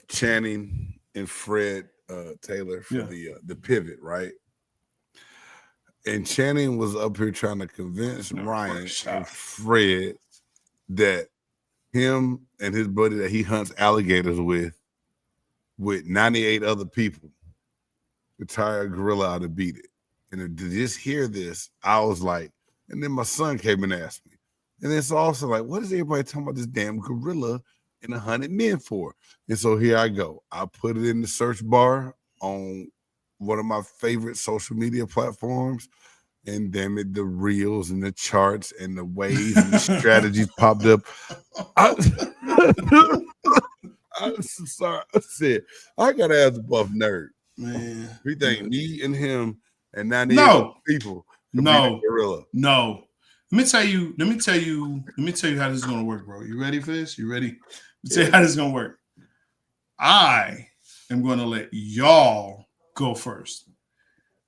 Channing, and Fred Taylor for the pivot, right? And Channing was up here trying to convince Ryan and Fred that him and his buddy that he hunts alligators with 98 other people, to tire a gorilla out and beat it. And to just hear this, I was like, and then my son came and asked me. And it's also like, what is everybody talking about this damn gorilla and 100 men for? And so here I go. I put it in the search bar on one of my favorite social media platforms. And damn it, the reels and the charts and the ways and the strategies popped up. I'm so sorry. I said, I got to ask the buff nerd. Man. We think me and him and 98 people can be the gorilla. No. Let me tell you how this is going to work, bro. You ready for this? You ready? Let me tell you how this is going to work. I am going to let y'all go first.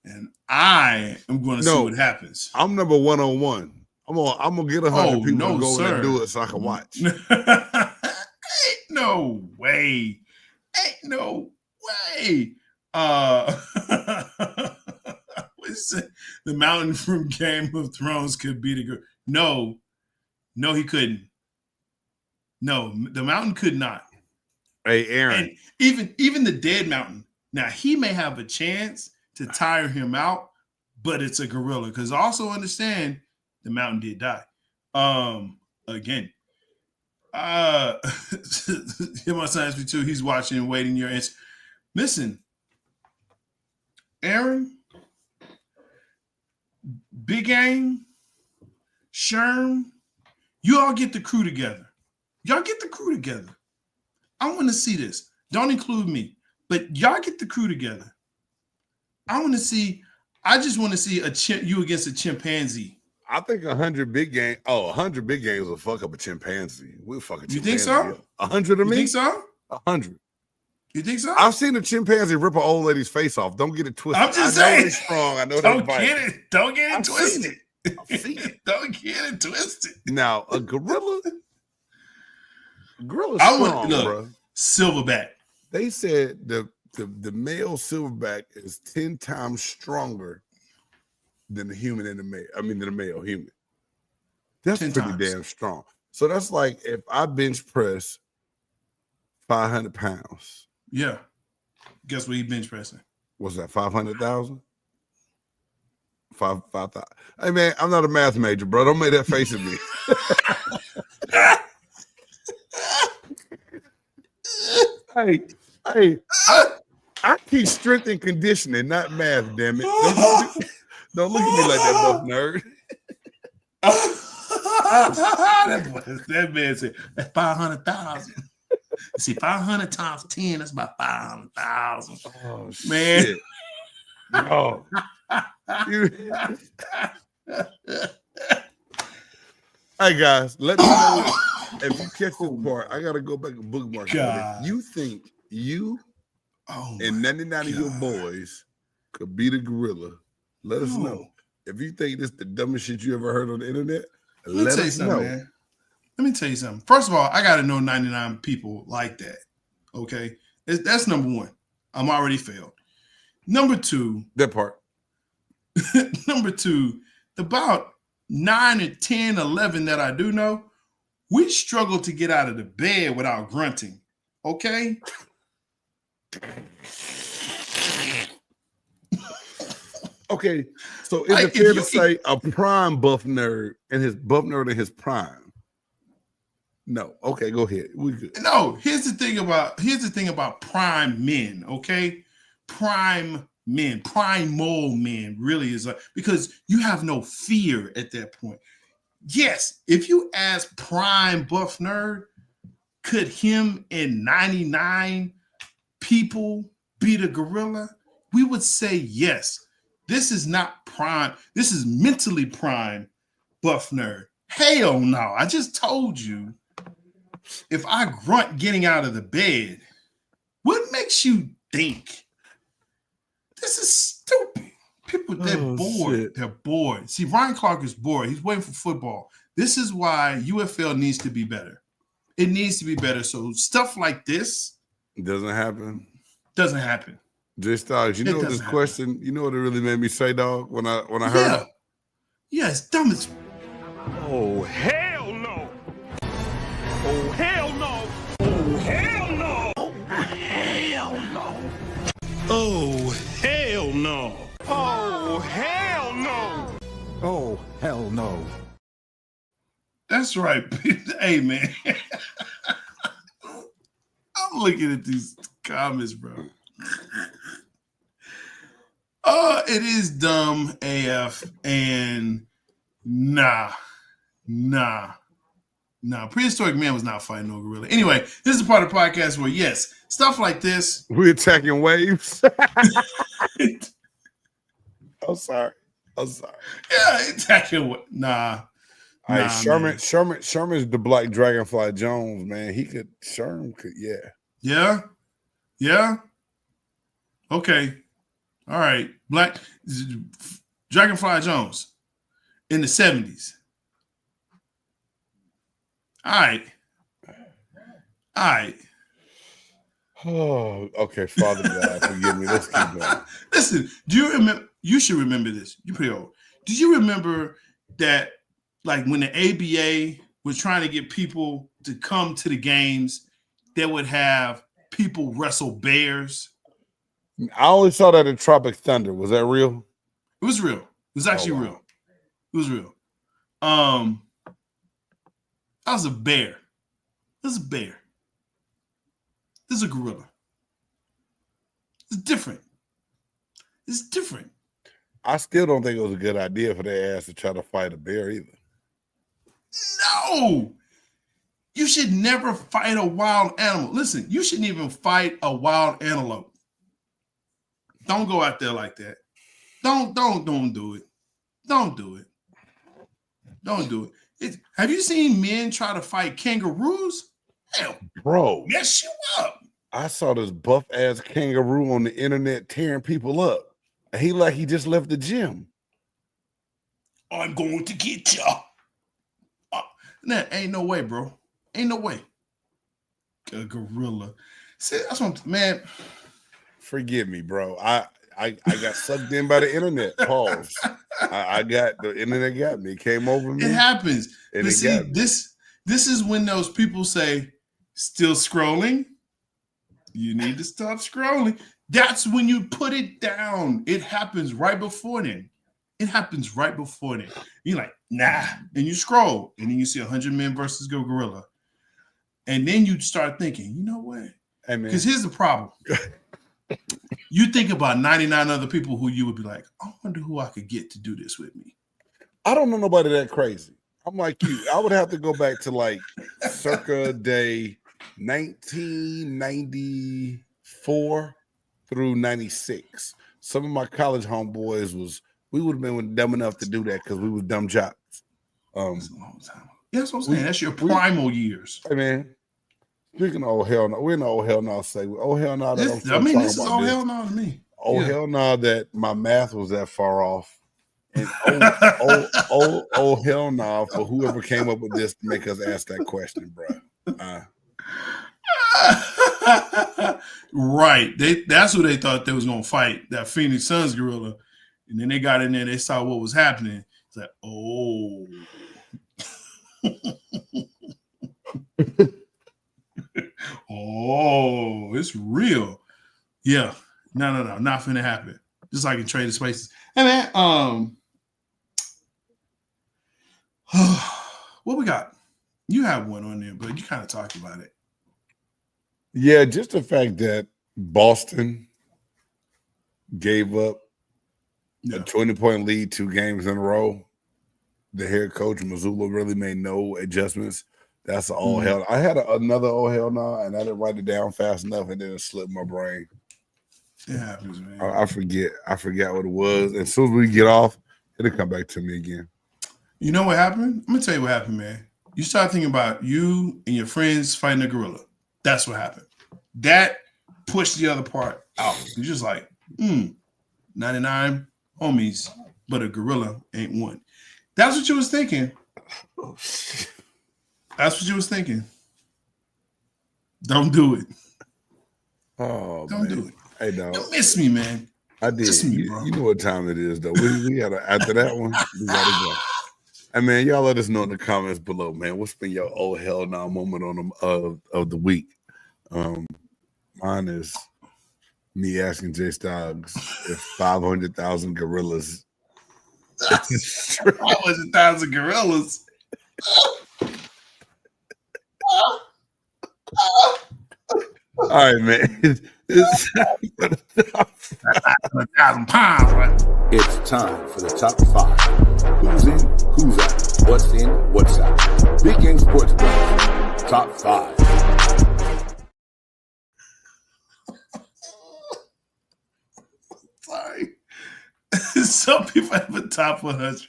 And I am going to see what happens. I'm number 101. I'm gonna get 100 people to go in and do it so I can watch. Ain't no way. The mountain from Game of Thrones could be the girl. No, he couldn't. No, the mountain could not. Hey, Aaron. And even the dead mountain. Now, he may have a chance to tire him out, but it's a gorilla. Because also understand the mountain did die. Again. Here my son asked me too. He's watching and waiting your answer. Listen, Aaron, Big Game, Sherm, you all get the crew together. Y'all get the crew together. I want to see this. Don't include me, but y'all get the crew together. I just want to see you against a chimpanzee. I think 100 big game. 100 big games will fuck up a chimpanzee. We'll fuck a chimpanzee. You think so? 100 of me? You think so? 100. You think so? I've seen a chimpanzee rip an old lady's face off. Don't get it twisted. I'm just saying. I know they're strong. I know they're fighting. Don't get it twisted. I've seen it. Don't get it twisted. Now, a gorilla. Gorilla's strong, bro. Silverback. They said the male silverback is 10 times stronger than the human in the male. I mean, than the male human. That's pretty damn strong. So that's like if I bench press 500 pounds. Yeah. Guess what he bench pressing? What's that? 500,000? 5,000. Hey man, I'm not a math major, bro. Don't make that face at me. Hey, I teach strength and conditioning, not math, damn it. Don't look at me like that, buff nerd. That man said, that's 500,000. See, 500 times 10, that's about 500,000. Oh, man. Shit. Oh. Hey, guys, let me know if you catch this part. I got to go back and bookmark it. If you think you and 99 of your boys could beat a gorilla, let us know. If you think this is the dumbest shit you ever heard on the internet, let us know. Man. Let me tell you something. First of all, I got to know 99 people like that. Okay? That's number one. I'm already failed. Number two. That part. Number two, about 9 and 10, 11 that I do know, we struggle to get out of the bed without grunting. Okay? Okay, so is it fair to say a prime buff nerd in his prime? No. Okay, go ahead. We good. No, here's the thing about prime men, okay? Prime men, primal men really is because you have no fear at that point. Yes, if you ask prime buff nerd, could him and 99 people beat a gorilla? We would say yes. This is not prime. This is mentally prime buff nerd. Hell no. I just told you, if I grunt getting out of the bed, what makes you think? This is stupid. People, they're bored. Shit. They're bored. See, Ryan Clark is bored. He's waiting for football. This is why UFL needs to be better. It needs to be better. So stuff like this doesn't happen. Doesn't happen. J-Stogs, you know this question, you know what it really made me say, dog, when I heard it? Yeah, it's dumb as... Oh, hell no. Oh, hell no. Oh, hell no. Oh, hell no. Oh, hell no. Oh, hell no. Oh, hell no. That's right. Hey, man. I'm looking at these comments, bro. It is dumb AF, and nah. Prehistoric man was not fighting no gorilla. Anyway, this is the part of the podcast where, yes, stuff like this. We're attacking waves. I'm sorry. Yeah, attacking what? Nah. All right, Sherman's the Black Dragonfly Jones, man. Sherman could, yeah. Yeah. Okay. All right. Black Dragonfly Jones in the 70s. All right. Oh, okay. Father God, forgive me. Let's keep going. Listen, do you remember? You should remember this. You're pretty old. Do you remember that, like, when the ABA was trying to get people to come to the games, they would have people wrestle bears? I only saw that in Tropic Thunder. Was that real? It was real. It was actually real. It was real. That was a bear. This is a bear. This is a gorilla. It's different. I still don't think it was a good idea for their ass to try to fight a bear either. No! You should never fight a wild animal. Listen, you shouldn't even fight a wild antelope. Don't go out there like that. Don't do it. Don't do it. Have you seen men try to fight kangaroos? Hell, bro, mess you up. I saw this buff ass kangaroo on the internet tearing people up. And he just left the gym. I'm going to get you. Nah, ain't no way, bro. Ain't no way. A gorilla. See, that's what, man. Forgive me, bro. I got sucked in by the internet. Pause. I got the internet got me. It came over me. It happens. But see, this is when those people say, still scrolling. You need to stop scrolling. That's when you put it down. It happens right before then. You're like, nah. And you scroll. And then you see 100 men versus gorilla. And then you start thinking, you know what? Because here's the problem. You think about 99 other people who you would be like, I wonder who I could get to do this with me. I don't know nobody that crazy. I'm like you. I would have to go back to like circa day 1994 through 96. Some of my college homeboys we would have been dumb enough to do that because we was dumb jocks. That's a long time. Yeah, that's what I'm saying. That's your primal years. Hey man, Speaking of oh hell no, we're in the oh hell no segment. Oh hell no, this is oh hell no to me. Oh hell no, that my math was that far off. And oh hell no for whoever came up with this to make us ask that question, bro. Right. That's who they thought they was gonna fight, that Phoenix Suns gorilla. And then they got in there, they saw what was happening. It's like, oh. Oh, it's real. Yeah. No, not finna happen. Just like in Trading Spaces. Hey man, what we got? You have one on there, but you kind of talked about it. Yeah, just the fact that Boston gave up a 20-point lead 2 games in a row. The head coach, Mazzulla, really made no adjustments. That's all hell. I had another oh hell no, and I didn't write it down fast enough, and then it slipped my brain. It happens, man. I forget what it was. As soon as we get off, it'll come back to me again. You know what happened? I'm gonna tell you what happened, man. You start thinking about you and your friends fighting a gorilla. That's what happened. That pushed the other part out. You're just like, 99 homies, but a gorilla ain't one. That's what you was thinking. That's what you was thinking. Don't do it. Oh, Don't do it. Hey, dog. You miss me, man. I did. You know what time it is, though. We gotta, after that one, we gotta go. Hey, man, y'all let us know in the comments below, man. What's been your oh hell no moment on of the week? Mine is me asking J-Stogs if 500,000 gorillas. 500,000 gorillas. All right, man. It's time for the top 5. Who's in, who's out, what's in, what's out. Big Game Sports Bros. Top 5. Sorry. Some people have a top 100.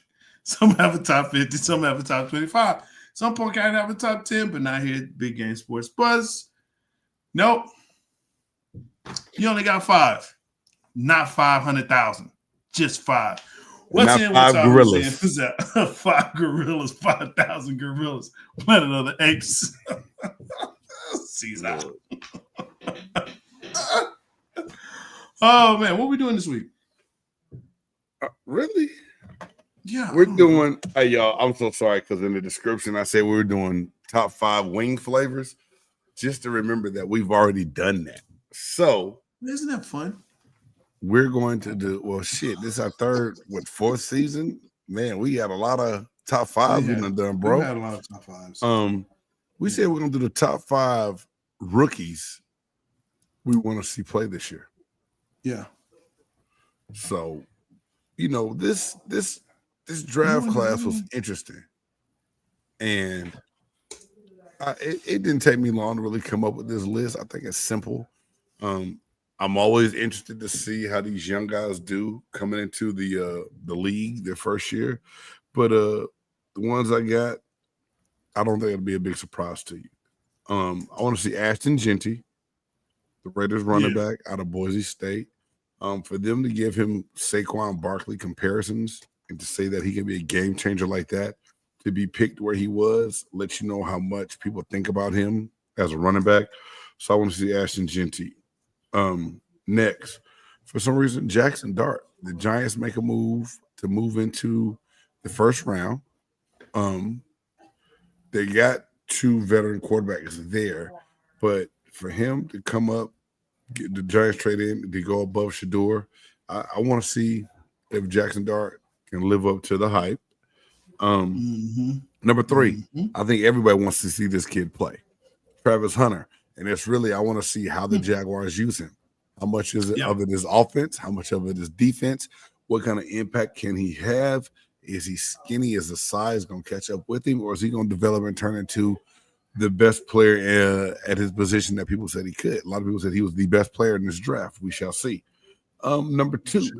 Some have a top 50. Some have a top 25. Some podcasts have a top 10, but not here at Big Game Sports Buzz. Nope. You only got 5. Not 500,000. Just 5. What's not in? 5 gorillas. What's that? 5 gorillas. 5,000 gorillas. What another X? Sees out. Oh man, what we doing this week? Really? Yeah, we're doing. Hey y'all, I'm so sorry because in the description I said we were doing top 5 wing flavors. Just to remember that we've already done that. So isn't that fun? We're going to do. Well, shit, this is our 4th season. Man, we had a lot of top 5 we done, bro. We had a lot of top 5s. We said we're gonna do the top 5 rookies we want to see play this year. Yeah. So, you know, this draft class was interesting, and it didn't take me long to really come up with this list. I think it's simple. I'm always interested to see how these young guys do coming into the league their first year, but the ones I got, I don't think it'll be a big surprise to you. I want to see Ashton Genty, the Raiders running back out of Boise State. For them to give him Saquon Barkley comparisons and to say that he can be a game changer like that, to be picked where he was, lets you know how much people think about him as a running back. So I want to see Ashton Genty. Next, for some reason, Jackson Dart. The Giants make a move to move into the first round. They got 2 veteran quarterbacks there, but for him to come up, get the Giants trade in to go above Shedeur, I want to see if Jackson Dart can live up to the hype. Number 3, I think everybody wants to see this kid play, Travis Hunter, and it's really I want to see how the Jaguars use him. How much is it of it is offense? How much of it is defense? What kind of impact can he have? Is he skinny? Is the size going to catch up with him, or is he going to develop and turn into the best player at his position that people said he could? A lot of people said he was the best player in this draft. We shall see. Number 2,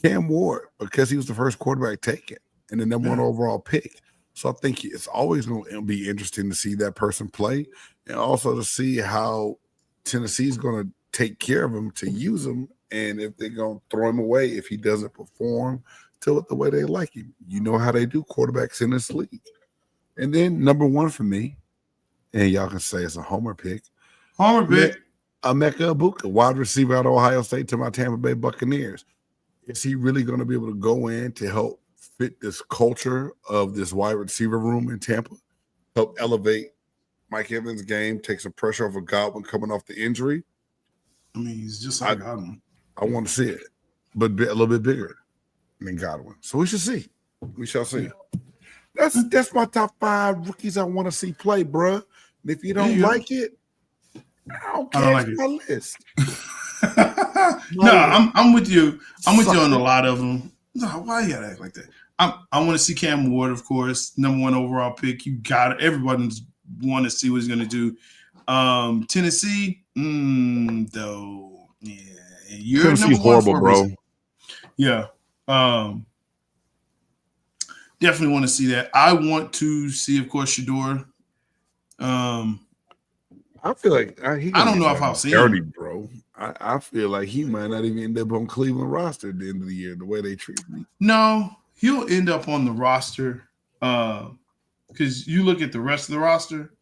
Cam Ward, because he was the first quarterback taken and the number 1 overall pick. So I think it's always going to be interesting to see that person play, and also to see how Tennessee's going to take care of him to use him, and if they're going to throw him away if he doesn't perform to it the way they like him. You know how they do quarterbacks in this league. And then number one for me, and y'all can say it's a homer pick. Homer pick. Emeka Egbuka, wide receiver out of Ohio State to my Tampa Bay Buccaneers. Is he really going to be able to go in to help fit this culture of this wide receiver room in Tampa, help elevate Mike Evans' game, take some pressure off of Godwin coming off the injury? I mean, he's just like Godwin. I want to see it, but a little bit bigger than Godwin. So we should see. We shall see. That's my top 5 rookies I want to see play, bruh. And if you don't like it, I don't care. It's my list. No, I'm with you. I'm with you on a lot of them. No, why you gotta act like that? I want to see Cam Ward, of course, number 1 overall pick. You got it. Everybody's want to see what he's gonna do. Tennessee, though, yeah, you're Tennessee's horrible, bro. Yeah, definitely want to see that. I want to see, of course, Shedeur. I feel like I don't know if I'll see him, bro. I feel like he might not even end up on Cleveland roster at the end of the year, the way they treat me. No, he'll end up on the roster because you look at the rest of the roster.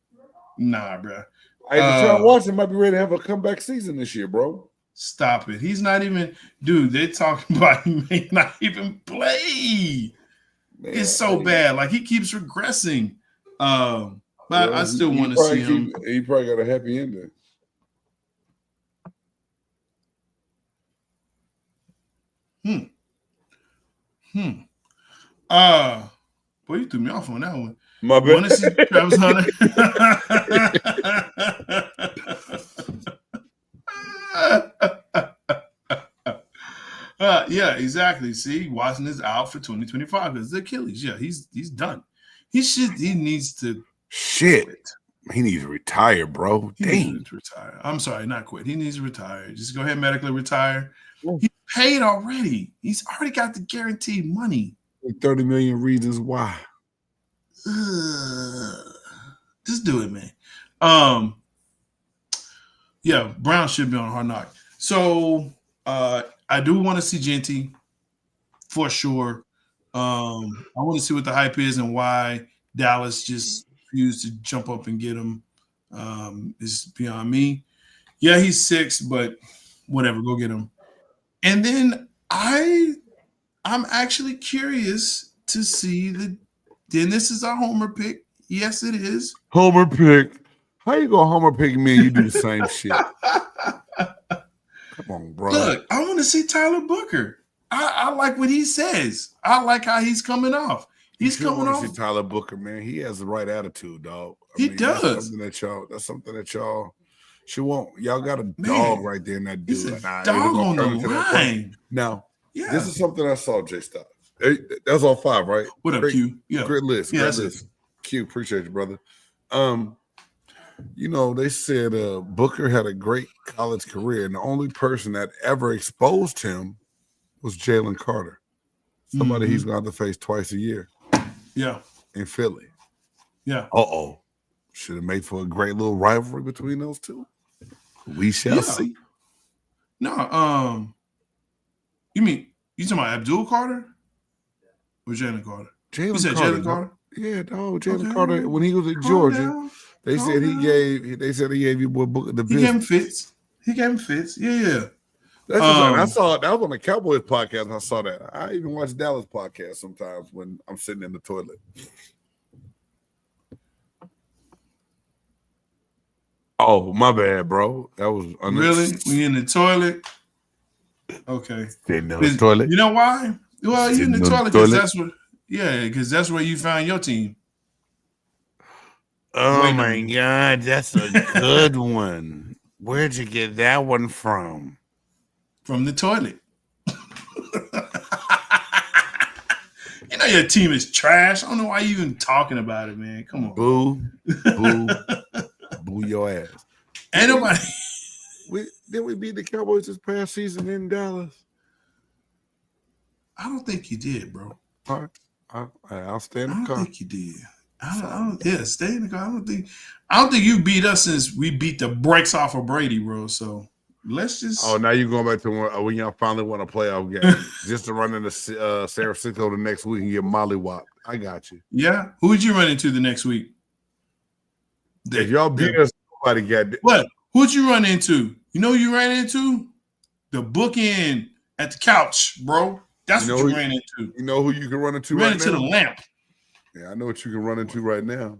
Nah, bro. Hey, Deshaun Watson might be ready to have a comeback season this year, bro. Stop it. He's not even – dude, they're talking about he may not even play. Man, it's so bad. Like, he keeps regressing. But I still want to see him. He probably got a happy ending. Boy, you threw me off on that one. My bad. Want to see Travis Hunter? Yeah, exactly. See, Watson is out for 2025 because the Achilles. Yeah, he's done. He needs to quit. He needs to retire, bro. He needs to retire. I'm sorry, not quit. He needs to retire. Just go ahead and medically retire. He's paid already. He's already got the guaranteed money. 30 million reasons why. Just do it, man. Yeah, Brown should be on Hard Knock. So I do want to see Genty for sure. I want to see what the hype is and why Dallas just refused to jump up and get him. Is beyond me. Yeah, he's 6, but whatever, go get him. And then I'm actually curious to see then this is a homer pick. Yes, it is. Homer pick. How you gonna homer pick me and you do the same shit? Come on, bro. Look, I want to see Tyler Booker. I like what he says. I like how he's coming off. He's coming off. See Tyler Booker, man. He has the right attitude, dog. He does. That's something that y'all should want. Y'all got a dog right there in that dude. He's a dog on the line. Now, this is something I saw, J-Stogs. That's all 5, right? What up, Q? Yeah. Great list. Great list. Q, appreciate you, brother. They said Booker had a great college career, and the only person that ever exposed him was Jalen Carter, somebody he's going to have to face twice a year. Yeah. In Philly. Yeah. Should have made for a great little rivalry between those two. We shall see. No, you talking about Abdul Carter or Jalen Carter? You said Jalen Carter? Yeah, dog. Jalen Carter, when he was at Georgia, they said he gave you Booker the business. He gave him fits. Yeah. That's I saw it. That was on the Cowboys podcast, and I saw that. I even watch Dallas podcast sometimes when I'm sitting in the toilet. Oh, my bad, bro. That was really? We in the toilet? Okay. Sitting in the toilet. You know why? Well, you're in the toilet because that's where you find your team. Oh my God, that's a good one. Where'd you get that one from? From the toilet. You know your team is trash. I don't know why you even talking about it, man. Come on. Boo your ass. Ain't nobody. Did we beat the Cowboys this past season in Dallas? I don't think you did, bro. All right. I'll stay in the I don't car. think you did. Yeah, stay in the car. I don't think you beat us since we beat the brakes off of Brady, bro. So let's just. Oh, now you're going back to when y'all finally won a playoff game, just to run into San Francisco the next week and get mollywopped. I got you. Yeah, who would you run into the next week? If y'all beat us, nobody got it. What? Who'd you run into? You know who you ran into? The bookend at the couch, bro. That's what you ran into. You know who you can run into ran right into now? the lamp. Yeah, I know what you can run into right now.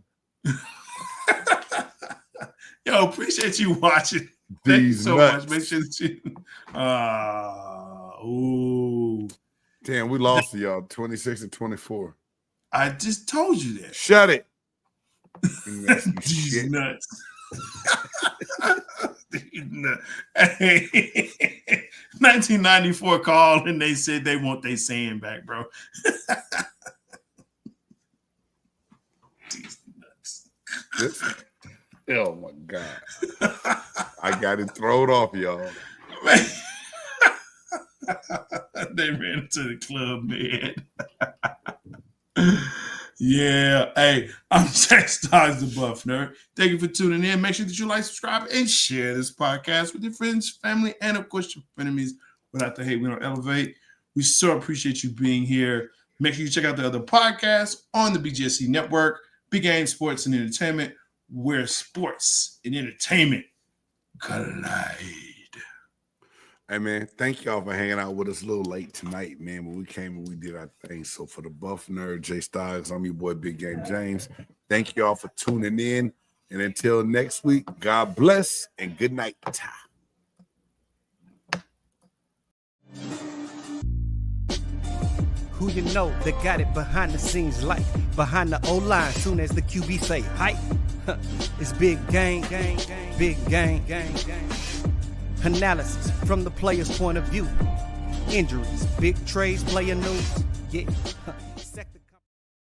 Yo, appreciate you watching. Thank you so much. Make sure that you. Damn, we lost to y'all 26-24. I just told you that. Shut it. These nuts. Hey, 1994 called and they said they want their saying back, bro. These nuts. Oh my God. I got it thrown off, y'all. They ran into the club, man. Yeah. Hey, I'm J-Stogs, the Buff Nerd. Thank you for tuning in. Make sure that you like, subscribe, and share this podcast with your friends, family, and of course your enemies. Without the hate, we don't elevate. We so appreciate you being here. Make sure you check out the other podcasts on the BGSC network, Big Game Sports and Entertainment, where sports and entertainment collide. Hey, man, thank y'all for hanging out with us a little late tonight, man. When we came and we did our thing. So for the Buff Nerd, J-Stogs, I'm your boy, Big Game James. Thank y'all for tuning in. And until next week, God bless and good night. Who you know that got it behind the scenes like behind the O-line soon as the QB say hype. It's big game, big game. Analysis from the player's point of view. Injuries, big trades, player news. Yeah.